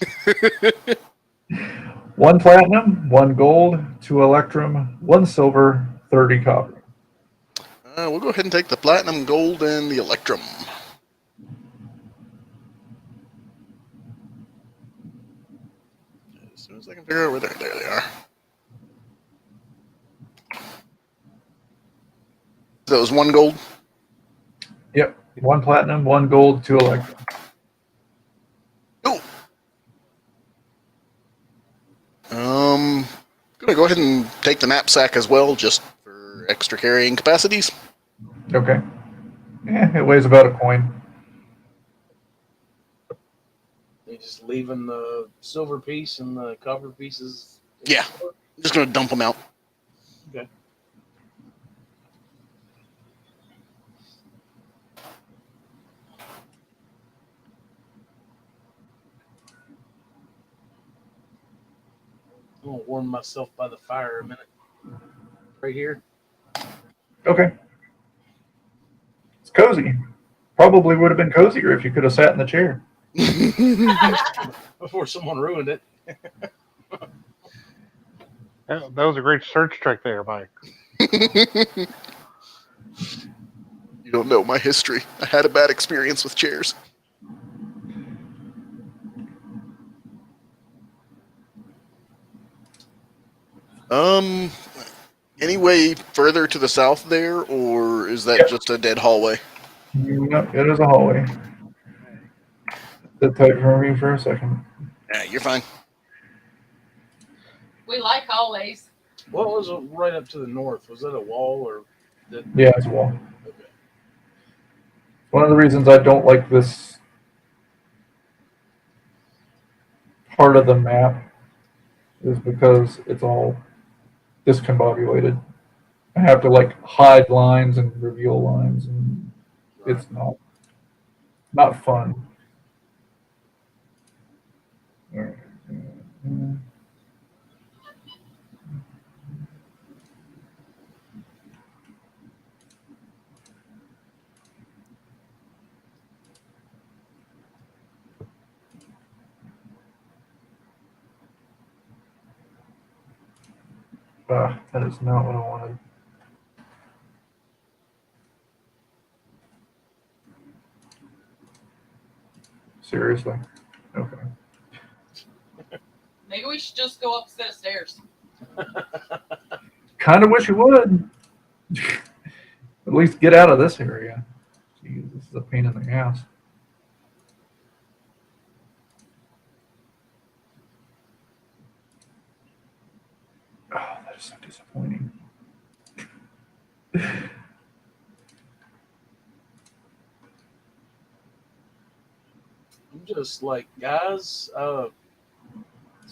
Speaker 2: 1 platinum, 1 gold, 2 electrum, 1 silver, 30 copper.
Speaker 3: We'll go ahead and take the platinum, gold, and the electrum. As soon as I can figure out where there they are. That was 1 gold.
Speaker 2: Yep. 1 platinum, 1 gold, 2 electrum.
Speaker 3: Oh. Gonna go ahead and take the knapsack as well, just for extra carrying capacities.
Speaker 2: Okay. Yeah, it weighs about a coin.
Speaker 4: You're just leaving the silver piece and the copper pieces.
Speaker 3: Yeah. I'm just gonna dump them out.
Speaker 4: Okay. I'm gonna warm myself by the fire a minute. Right here.
Speaker 2: Okay. It's cozy. Probably would have been cozier if you could have sat in the chair.
Speaker 4: Before someone ruined it.
Speaker 5: That was a great search trick there, Mike.
Speaker 3: You don't know my history. I had a bad experience with chairs. Any way further to the south there, or is that just a dead hallway?
Speaker 2: No, it is a hallway. Sit tight for me for a second.
Speaker 3: Yeah, you're fine.
Speaker 1: We like hallways.
Speaker 4: What was it right up to the north? Was that a wall or?
Speaker 2: Yeah, it's a wall.
Speaker 4: Okay.
Speaker 2: One of the reasons I don't like this part of the map is because it's all discombobulated. I have to like hide lines and reveal lines, and it's not fun. All right. That is not what I wanted. Seriously? Okay.
Speaker 1: Maybe we should just go up a set of stairs.
Speaker 2: Kind of wish you would. At least get out of this area. Jeez, this is a pain in the ass. Oh, that is so disappointing.
Speaker 4: I'm just like, guys,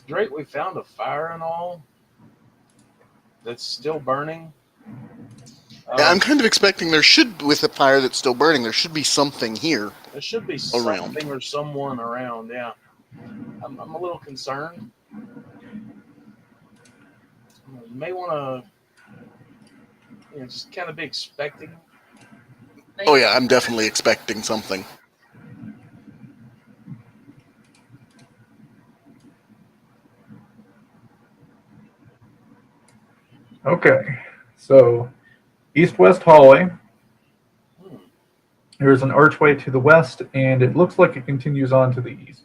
Speaker 4: great we found a fire and all that's still burning.
Speaker 3: Yeah, I'm kind of expecting with a fire that's still burning, there should be something here.
Speaker 4: There should be
Speaker 3: Around.
Speaker 4: something or someone around. Yeah, I'm a little concerned. You may want to, just kind of be expecting.
Speaker 3: Oh yeah, I'm definitely expecting something.
Speaker 2: Okay, so east-west hallway.
Speaker 4: Hmm.
Speaker 2: There is an archway to the west, and it looks like it continues on to the east.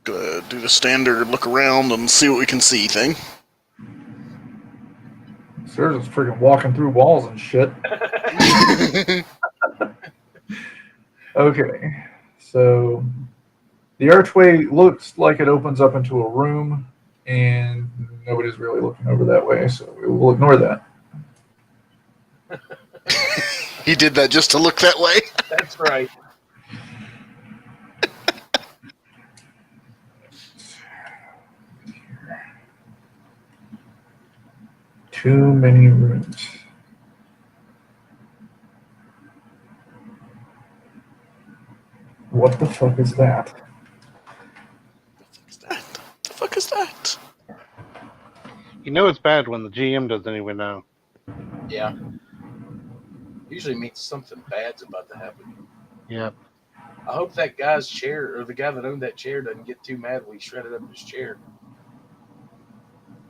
Speaker 3: Gonna do the standard look around and see what we can see thing.
Speaker 2: Sarah's just freaking walking through walls and shit. Okay, so the archway looks like it opens up into a room, and nobody's really looking over that way, so we'll ignore that.
Speaker 3: He did that just to look that way.
Speaker 4: That's right.
Speaker 2: Too many rooms. What the fuck is that?
Speaker 3: The fuck is that?
Speaker 5: You know it's bad when the GM doesn't even know.
Speaker 4: Yeah. Usually means something bad's about to happen.
Speaker 5: Yep.
Speaker 4: I hope that guy's chair, or the guy that owned that chair, doesn't get too mad when he shredded up his chair.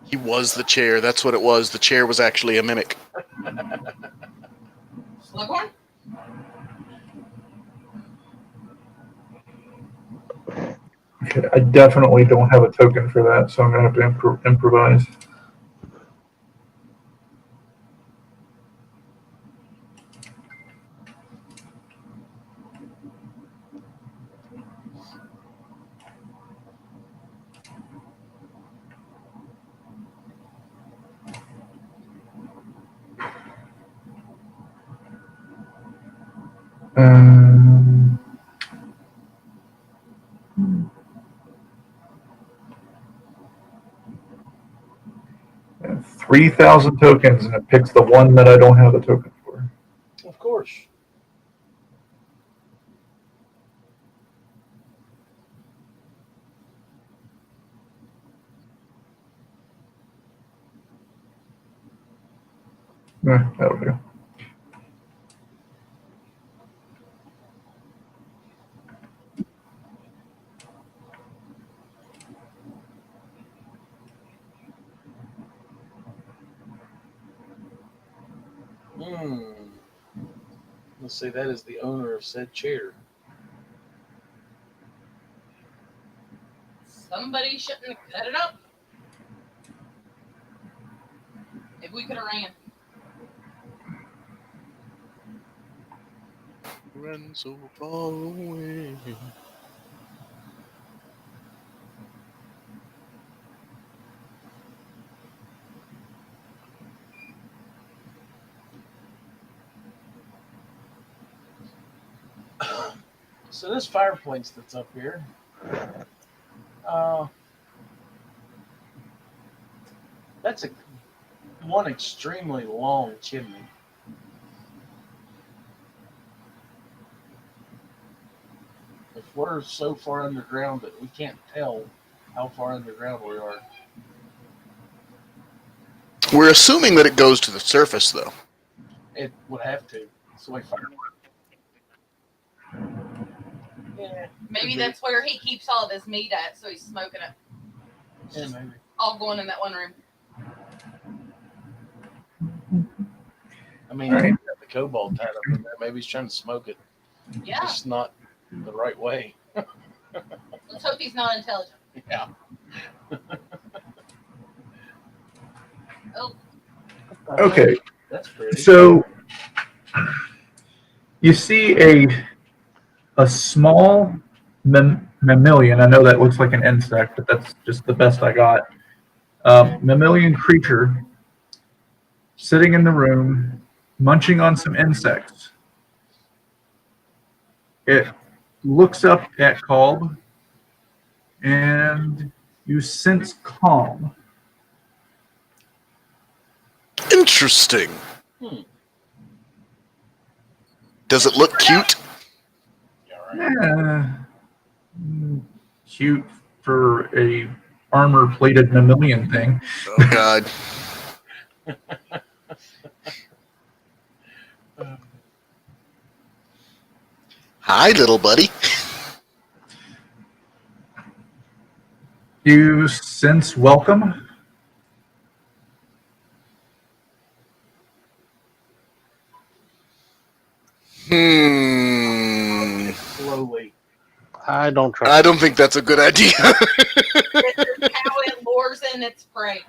Speaker 3: He was the chair. That's what it was. The chair was actually a mimic.
Speaker 1: Slughorn?
Speaker 2: Okay, I definitely don't have a token for that, so I'm going to have to improvise. And 3,000 tokens, and it picks the one that I don't have a token for.
Speaker 4: Of course.
Speaker 2: That'll do.
Speaker 4: Let's say that is the owner of said chair.
Speaker 1: Somebody shouldn't have cut it up. If we could have ran.
Speaker 3: Ran so far away.
Speaker 4: So this fireplace that's up here, that's one extremely long chimney. If we're so far underground that we can't tell how far underground we are.
Speaker 3: We're assuming that it goes to the surface, though.
Speaker 4: It would have to. It's the way fire works. Yeah,
Speaker 1: Maybe that's where he keeps all of his meat at, so he's smoking it.
Speaker 4: yeah, maybe.
Speaker 1: All going in that one room.
Speaker 4: I mean,
Speaker 2: Right.
Speaker 4: he's got the cobalt tied up in there. Maybe he's trying to smoke it.
Speaker 1: Yeah.
Speaker 4: Just not the right way.
Speaker 1: Let's hope he's not intelligent.
Speaker 4: Yeah.
Speaker 1: Oh,
Speaker 2: Okay,
Speaker 4: That's pretty.
Speaker 2: so you see a small mammalian. I know that looks like an insect, but that's just the best I got. Mammalian creature sitting in the room, munching on some insects. It looks up at Kolb, and you sense calm.
Speaker 3: Interesting.
Speaker 4: Hmm.
Speaker 3: Does it look cute?
Speaker 4: Yeah, right.
Speaker 2: Cute for a armor-plated mammalian thing.
Speaker 3: Oh God. Hi, little buddy.
Speaker 2: You sense welcome.
Speaker 4: Slowly.
Speaker 5: I don't trust.
Speaker 3: I don't think that's a good idea.
Speaker 1: This is how it lures in its prey.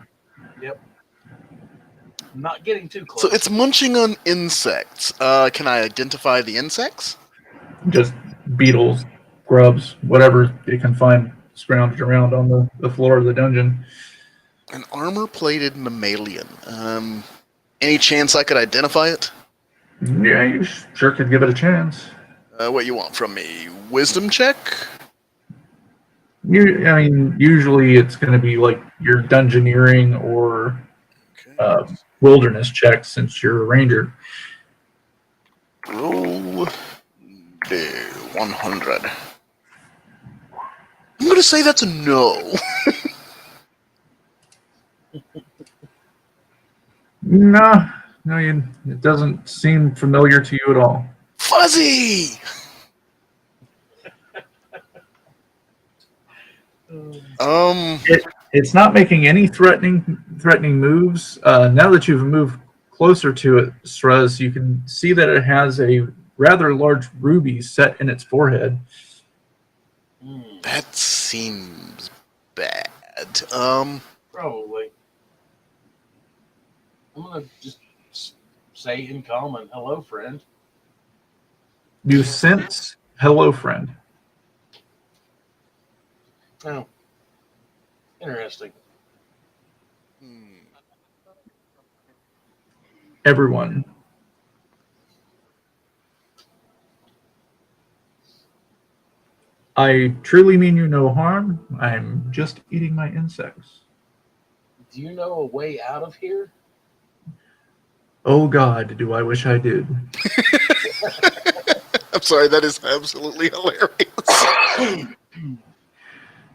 Speaker 4: Not getting too close.
Speaker 3: So it's munching on insects. Can I identify the insects?
Speaker 2: Just beetles, grubs, whatever it can find scrounged around on the floor of the dungeon.
Speaker 3: An armor-plated mammalian. Any chance I could identify it?
Speaker 2: Yeah, you sure could give it a chance.
Speaker 3: What you want from me? Wisdom check?
Speaker 2: Usually it's going to be like your dungeoneering or
Speaker 3: Okay.
Speaker 2: wilderness checks since you're a ranger.
Speaker 3: Roll 100. I'm going to say that's a no.
Speaker 2: No, it doesn't seem familiar to you at all.
Speaker 3: Fuzzy!
Speaker 2: It's not making any threatening moves. Now that you've moved closer to it, Struz, you can see that it has a rather large ruby set in its forehead.
Speaker 3: That seems bad.
Speaker 4: Probably. I'm gonna just say in common, "Hello, friend."
Speaker 2: You sense hello, friend.
Speaker 4: Oh, interesting.
Speaker 2: Everyone. I truly mean you no harm. I'm just eating my insects.
Speaker 4: Do you know a way out of here?
Speaker 2: Oh God, do I wish I did.
Speaker 3: I'm sorry, that is absolutely hilarious.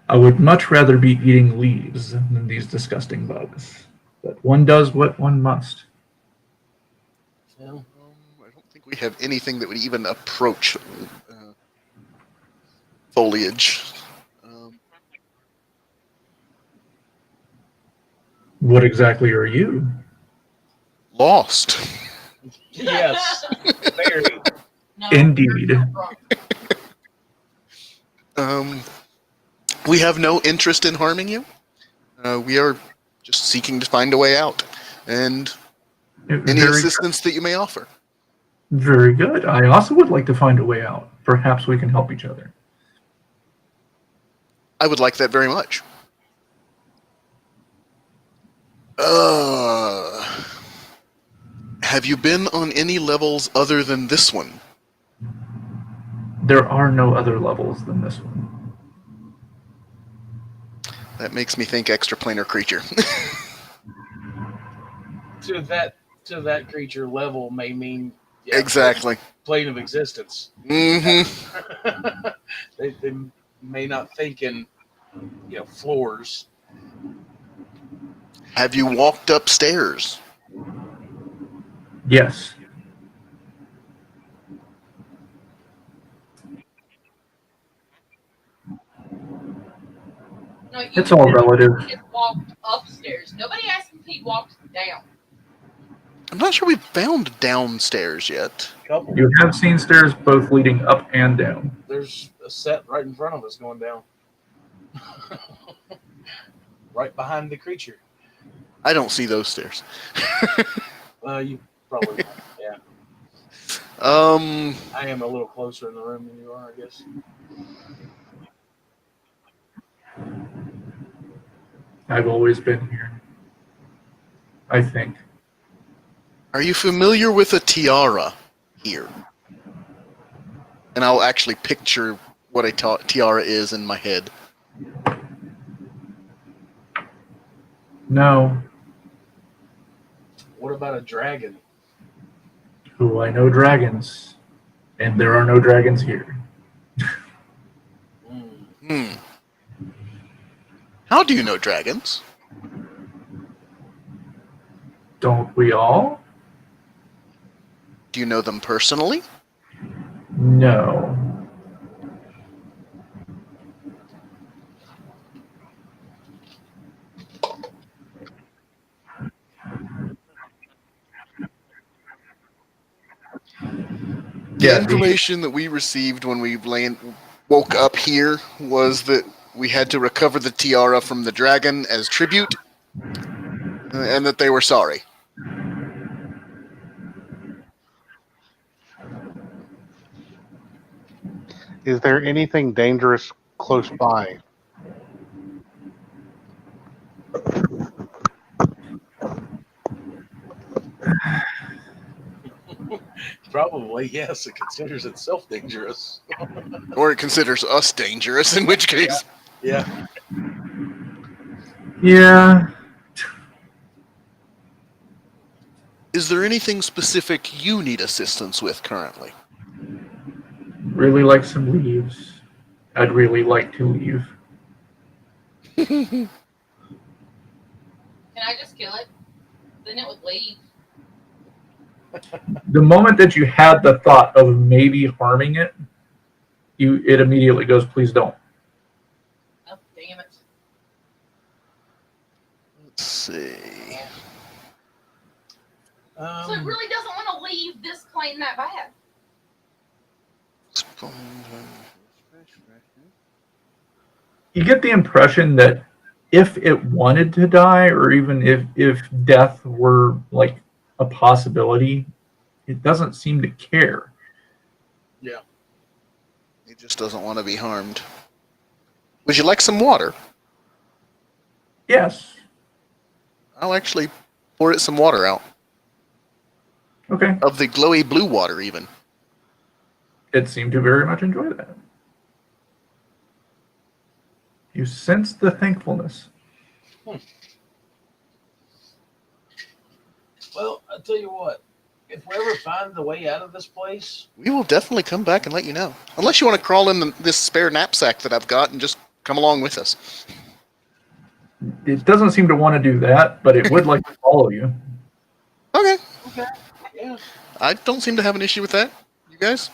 Speaker 2: I would much rather be eating leaves than these disgusting bugs. But one does what one must.
Speaker 4: No.
Speaker 3: I don't think we have anything that would even approach foliage.
Speaker 2: What exactly are you?
Speaker 3: Lost.
Speaker 4: Yes. Very.
Speaker 1: No,
Speaker 2: Indeed.
Speaker 1: you're not wrong.
Speaker 3: We have no interest in harming you. We are just seeking to find a way out, and any assistance that you may offer.
Speaker 2: Very good. I also would like to find a way out. Perhaps we can help each other.
Speaker 3: I would like that very much. Have you been on any levels other than this one?
Speaker 2: There are no other levels than this one.
Speaker 3: That makes me think extraplanar creature.
Speaker 4: To that creature level may mean
Speaker 3: Exactly.
Speaker 4: plane of existence.
Speaker 3: Mm-hmm.
Speaker 4: They may not think in floors.
Speaker 3: Have you walked upstairs?
Speaker 2: Yes.
Speaker 1: No, you
Speaker 2: It's all relative.
Speaker 1: just walked upstairs. Nobody asked if he walked down.
Speaker 3: I'm not sure we've found downstairs yet.
Speaker 4: Couple.
Speaker 2: You have seen stairs both leading up and down.
Speaker 4: There's a set right in front of us going down. Right behind the creature.
Speaker 3: I don't see those stairs.
Speaker 4: You probably won't, yeah. I am a little closer in the room than you are, I guess.
Speaker 2: I've always been here. I think.
Speaker 3: Are you familiar with a tiara here? And I'll actually picture what a tiara is in my head.
Speaker 2: No.
Speaker 4: What about a dragon?
Speaker 2: Who I know dragons. And there are no dragons here.
Speaker 3: Hmm. How do you know dragons?
Speaker 2: Don't we all?
Speaker 3: Do you know them personally?
Speaker 2: No.
Speaker 3: The information that we received when we woke up here was that we had to recover the tiara from the dragon as tribute, and that they were sorry.
Speaker 5: Is there anything dangerous close by?
Speaker 4: Probably, yes. It considers itself dangerous.
Speaker 3: Or it considers us dangerous, in which case...
Speaker 4: Yeah.
Speaker 2: Yeah.
Speaker 3: Is there anything specific you need assistance with currently?
Speaker 2: Really like some leaves. I'd really like to leave.
Speaker 1: Can I just kill it? Then it would leave.
Speaker 2: The moment that you had the thought of maybe harming it, it immediately goes, please don't.
Speaker 1: Oh, damn it.
Speaker 3: Let's see.
Speaker 1: So it really doesn't want to leave this plane that bad.
Speaker 2: You get the impression that if it wanted to die, or even if death were like a possibility, it doesn't seem to care.
Speaker 4: Yeah.
Speaker 3: It just doesn't want to be harmed. Would you like some water?
Speaker 2: Yes.
Speaker 3: I'll actually pour it some water out.
Speaker 2: Okay.
Speaker 3: Of the glowy blue water, even.
Speaker 2: It seemed to very much enjoy that. You sense the thankfulness.
Speaker 4: Well, I'll tell you what. If we ever find the way out of this place...
Speaker 3: We will definitely come back and let you know. Unless you want to crawl in this spare knapsack that I've got and just come along with us.
Speaker 2: It doesn't seem to want to do that, but it would like to follow you.
Speaker 3: Okay.
Speaker 4: Okay. Yeah.
Speaker 3: I don't seem to have an issue with that. You guys?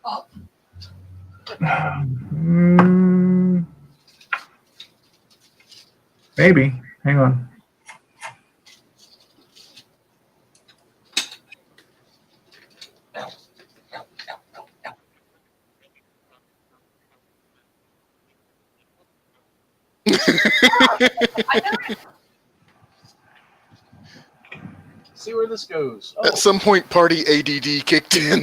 Speaker 1: Up.
Speaker 2: Maybe. Hang on.
Speaker 4: See where this goes. Oh,
Speaker 3: At some point, party ADD kicked in.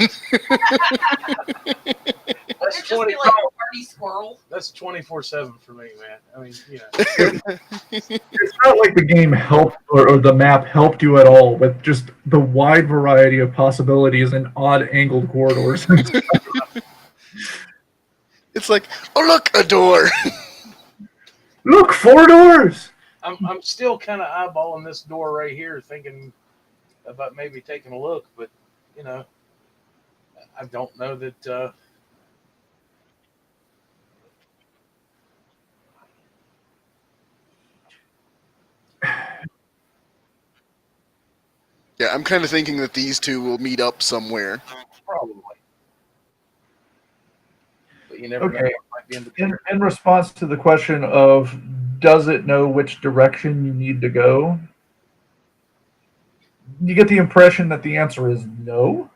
Speaker 4: that's
Speaker 1: It'd just
Speaker 4: 20.
Speaker 1: be like a party squirrel.
Speaker 4: That's 24/7 for me, man. I mean, you know.
Speaker 2: It's not like the game helped or the map helped you at all with just the wide variety of possibilities and odd angled corridors.
Speaker 3: It's like, oh look, a door.
Speaker 2: Look, 4 doors.
Speaker 4: I'm still kind of eyeballing this door right here, thinking about maybe taking a look, but you know, I don't know that.
Speaker 3: Yeah, I'm kind of thinking that these two will meet up somewhere.
Speaker 4: Probably, but you never know.
Speaker 2: Okay.
Speaker 4: It might be in the
Speaker 2: In response to the question of does it know which direction you need to go, you get the impression that the answer is no.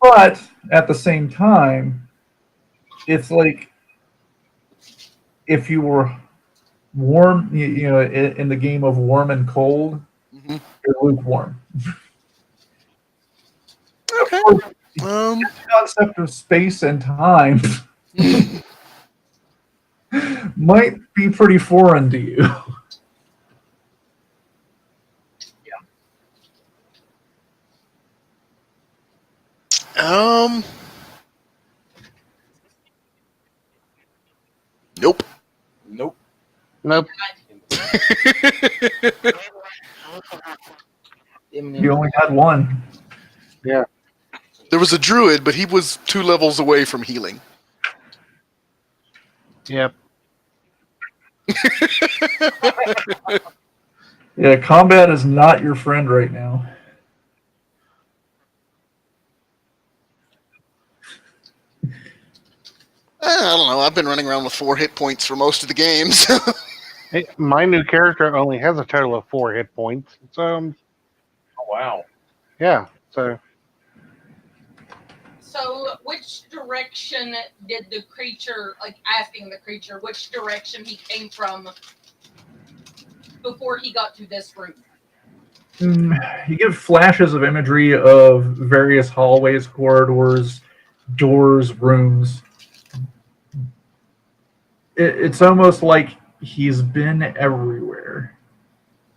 Speaker 2: But at the same time, it's like if you were warm, you know, in the game of warm and cold,
Speaker 3: Mm-hmm.
Speaker 2: you're lukewarm.
Speaker 3: Okay.
Speaker 2: The concept of space and time might be pretty foreign to you.
Speaker 3: Nope.
Speaker 4: Nope.
Speaker 5: Nope.
Speaker 2: You only had one.
Speaker 5: Yeah.
Speaker 3: There was a druid, but he was 2 levels away from healing.
Speaker 5: Yep.
Speaker 2: Yeah, combat is not your friend right now.
Speaker 3: I don't know. I've been running around with 4 hit points for most of the games.
Speaker 5: Hey, my new character only has a total of 4 hit points. So,
Speaker 4: Oh, wow.
Speaker 5: yeah. So,
Speaker 1: So, which direction did the creature, like asking the creature, which direction he came from before he got to this room?
Speaker 2: You give flashes of imagery of various hallways, corridors, doors, rooms. It's almost like he's been everywhere.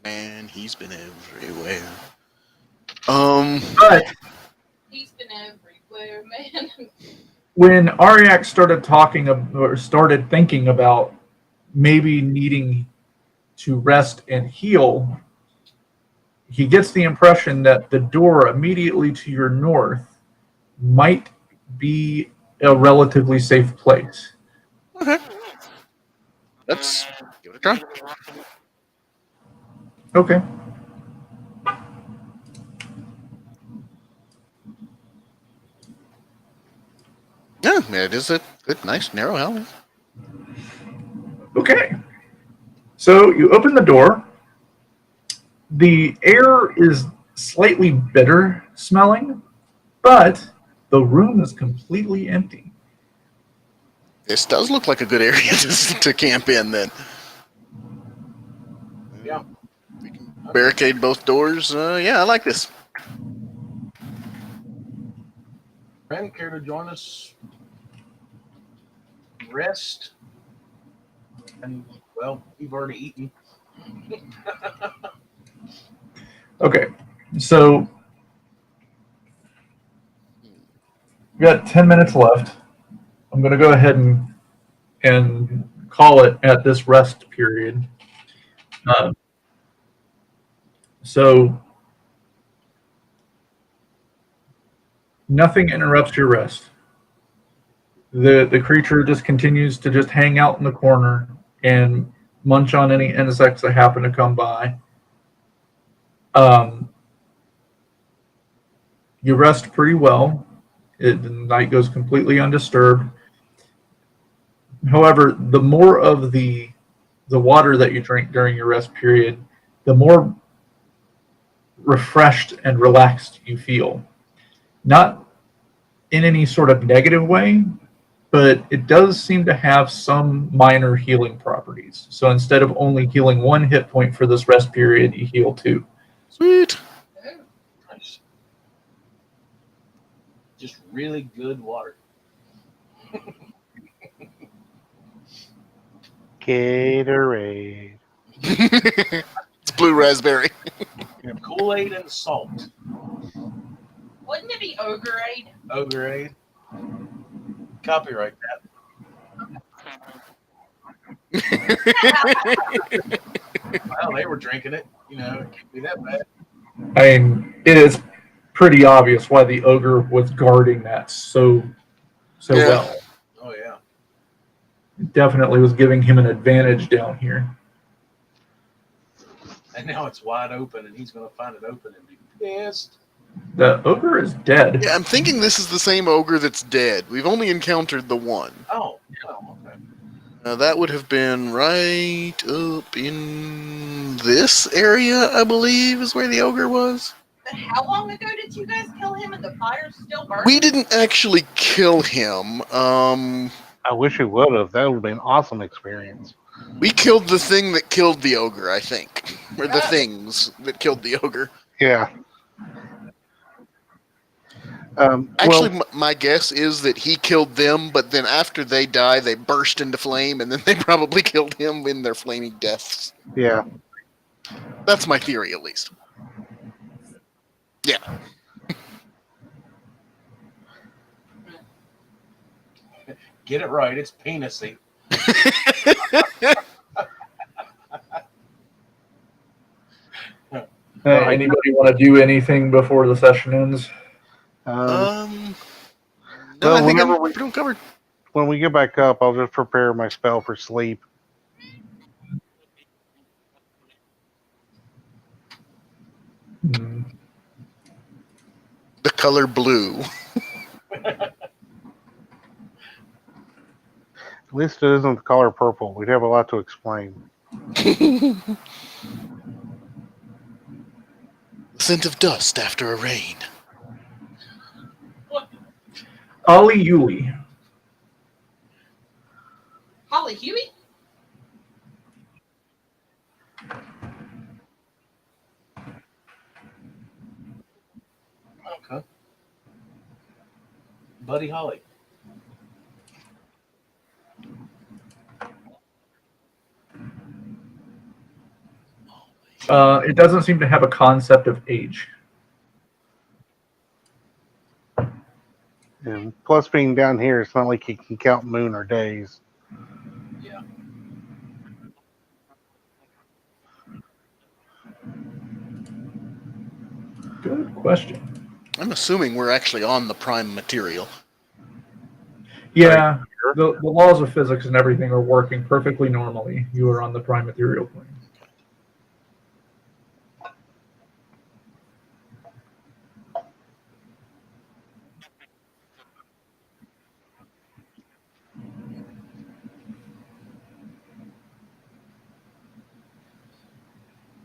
Speaker 3: Man, he's been everywhere.
Speaker 2: But
Speaker 1: He's been everywhere, man.
Speaker 2: when Ariak started talking or started thinking about maybe needing to rest and heal, he gets the impression that the door immediately to your north might be a relatively safe place.
Speaker 3: Okay. Let's give it a try.
Speaker 2: Okay.
Speaker 3: Yeah, it is a good, nice, narrow alley.
Speaker 2: Okay. So you open the door. The air is slightly bitter smelling, but the room is completely empty.
Speaker 3: This does look like a good area to camp in, then.
Speaker 4: Yeah.
Speaker 3: We can barricade both doors. Yeah, I like this.
Speaker 4: Friend, care to join us? Rest. And, well, you've already eaten.
Speaker 2: Okay. So we got 10 minutes left. I'm going to go ahead and call it at this rest period. So nothing interrupts your rest. The creature just continues to just hang out in the corner and munch on any insects that happen to come by. You rest pretty well. The night goes completely undisturbed. However, the more of the water that you drink during your rest period, the more refreshed and relaxed you feel. Not in any sort of negative way, but it does seem to have some minor healing properties. So instead of only healing 1 hit point for this rest period, you heal 2.
Speaker 3: Sweet.
Speaker 4: Nice. Just really good water.
Speaker 5: Gatorade.
Speaker 3: It's blue raspberry.
Speaker 4: You have Kool-Aid and salt.
Speaker 1: Wouldn't it be Ogreade?
Speaker 4: Ogreade. Copyright that. Well, they were drinking it. You know, it can't be that bad.
Speaker 2: I mean, it is pretty obvious why the ogre was guarding that so
Speaker 3: Yeah.
Speaker 2: well.
Speaker 4: Oh, yeah.
Speaker 2: It definitely was giving him an advantage down here.
Speaker 4: And now it's wide open, and he's going to find it open and be pissed.
Speaker 2: The ogre is dead.
Speaker 3: Yeah, I'm thinking this is the same ogre that's dead. We've only encountered the one.
Speaker 4: Oh, okay.
Speaker 3: That would have been right up in this area, I believe, is where the ogre was.
Speaker 1: But how long ago did you guys kill him and the fire's still burning?
Speaker 3: We didn't actually kill him.
Speaker 5: I wish we would have. That would have been an awesome experience.
Speaker 3: We killed the thing that killed the ogre, I think. Or the things that killed the ogre.
Speaker 5: Yeah.
Speaker 3: Actually, my guess is that he killed them, but then after they die, they burst into flame, and then they probably killed him in their flaming deaths.
Speaker 5: yeah.
Speaker 3: That's my theory, at least. Yeah.
Speaker 4: Get it right. It's penisy.
Speaker 2: Anybody want to do anything before the session ends?
Speaker 3: No,
Speaker 5: well,
Speaker 3: I think
Speaker 5: whenever
Speaker 3: I'm pretty covered.
Speaker 5: when we get back up, I'll just prepare my spell for sleep.
Speaker 2: Hmm.
Speaker 3: The color blue.
Speaker 5: At least it isn't the color purple. We'd have a lot to explain.
Speaker 3: The scent of dust after a rain.
Speaker 2: Ali Yuli.
Speaker 1: Holly Huey?
Speaker 4: Okay. Buddy Holly.
Speaker 2: It doesn't seem to have a concept of age.
Speaker 5: And plus, being down here, it's not like you can count moon or days.
Speaker 4: Yeah.
Speaker 2: Good question.
Speaker 3: I'm assuming we're actually on the prime material.
Speaker 2: Yeah, the laws of physics and everything are working perfectly normally. You are on the prime material plane.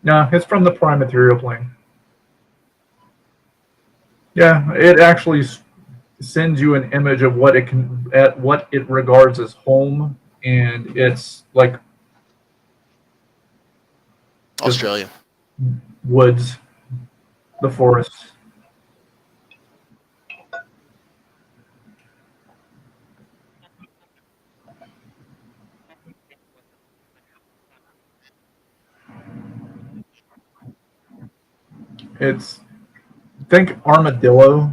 Speaker 2: No, it's from the prime material plane. Yeah, it actually sends you an image of what it regards as home, and it's like
Speaker 3: Australia.
Speaker 2: woods, the forests. It's think armadillo.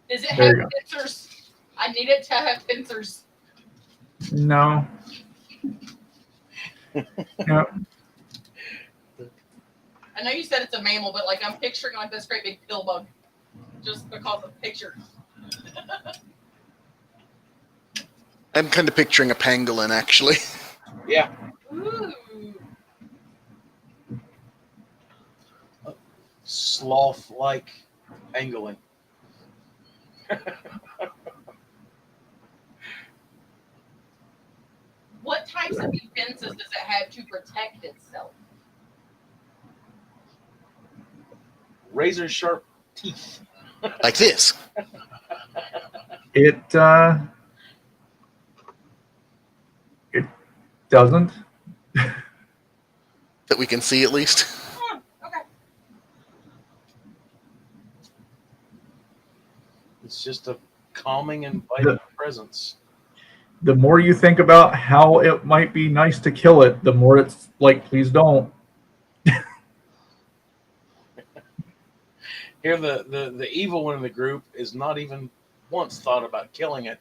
Speaker 1: Does it
Speaker 2: There
Speaker 1: have
Speaker 2: you go.
Speaker 1: pincers? I need it to have pincers.
Speaker 2: No. No.
Speaker 1: I know you said it's a mammal, but like I'm picturing like this great big pill bug, just because of picture.
Speaker 3: I'm kind of picturing a pangolin, actually.
Speaker 4: Yeah.
Speaker 1: Ooh.
Speaker 4: Sloth-like pangolin.
Speaker 1: What types of defenses does it have to protect itself?
Speaker 4: Razor sharp teeth.
Speaker 3: Like this.
Speaker 2: It doesn't.
Speaker 3: That we can see, at least.
Speaker 1: Okay.
Speaker 4: It's just a calming and inviting presence.
Speaker 2: The more you think about how it might be nice to kill it, the more it's like, please don't.
Speaker 4: Here, the evil one in the group is not even once thought about killing it.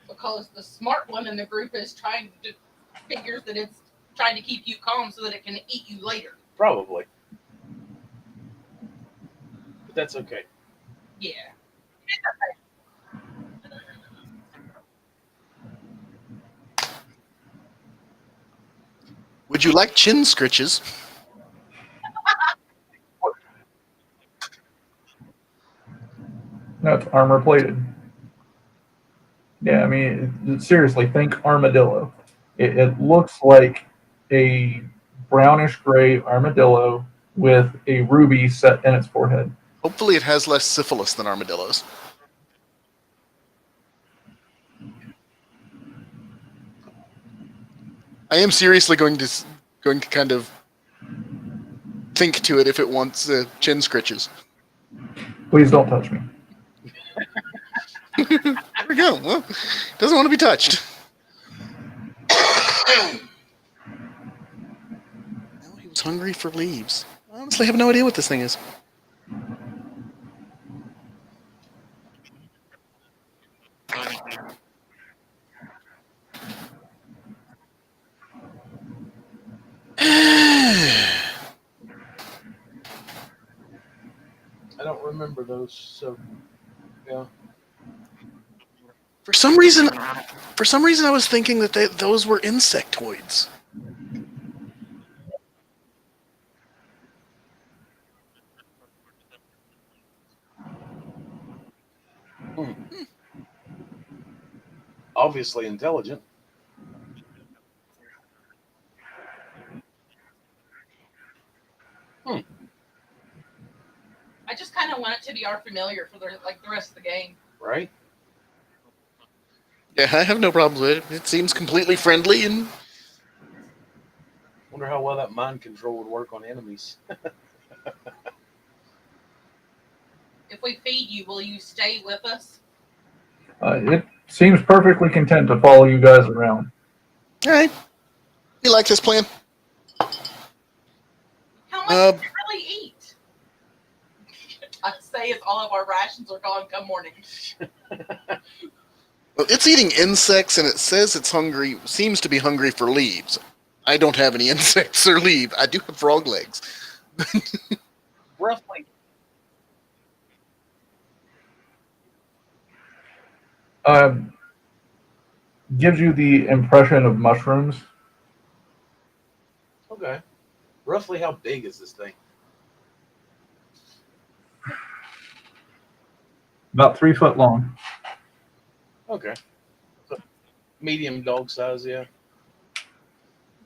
Speaker 1: Because the smart one in the group is trying to figures that it's trying to keep you calm so that it can eat you later.
Speaker 4: Probably. But that's okay.
Speaker 1: Yeah.
Speaker 3: Would you like chin scritches?
Speaker 2: No, it's armor plated. Yeah, I mean, seriously, think armadillo. It looks like a brownish gray armadillo with a ruby set in its forehead.
Speaker 3: Hopefully it has less syphilis than armadillos. I am seriously going to kind of think to it if it wants chin scritches.
Speaker 2: Please don't touch me.
Speaker 3: There we go. Well, doesn't want to be touched. Well, he was hungry for leaves. I honestly have no idea what this thing is.
Speaker 4: I don't remember those, so yeah.
Speaker 3: For some reason, I was thinking that those were insectoids.
Speaker 4: Obviously intelligent.
Speaker 1: I just kind of want it to be our familiar for the rest of the game.
Speaker 4: Right?
Speaker 3: Yeah, I have no problems with it. It seems completely friendly and
Speaker 4: Wonder how well that mind control would work on enemies.
Speaker 1: If we feed you, will you stay with us?
Speaker 2: It seems perfectly content to follow you guys around.
Speaker 3: all right. You like this plan?
Speaker 1: How much do you really eat? I'd say if all of our rations are gone come morning.
Speaker 3: Well, it's eating insects, and it says it's hungry. Seems to be hungry for leaves. I don't have any insects or leaves. I do have frog legs.
Speaker 4: Roughly.
Speaker 2: Gives you the impression of mushrooms.
Speaker 4: Okay. Roughly how big is this thing?
Speaker 2: About 3 foot long.
Speaker 4: Okay. So, medium dog size, yeah.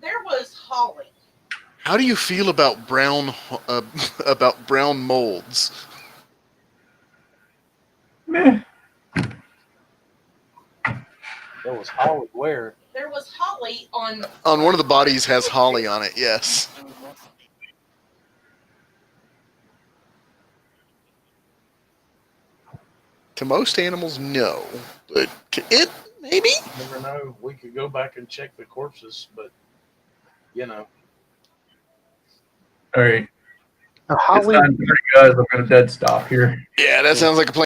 Speaker 1: There was holly.
Speaker 3: How do you feel about brown molds?
Speaker 2: Meh.
Speaker 4: There was holly where?
Speaker 1: There was holly on.
Speaker 3: On one of the bodies has holly on it. Yes. To most animals, no, but to it, maybe.
Speaker 4: Never know. We could go back and check the corpses, but you know.
Speaker 2: All right.
Speaker 5: Now,
Speaker 2: It's
Speaker 5: Holly
Speaker 2: time for you guys. I'm going to dead stop here.
Speaker 3: Yeah, that sounds like a plan.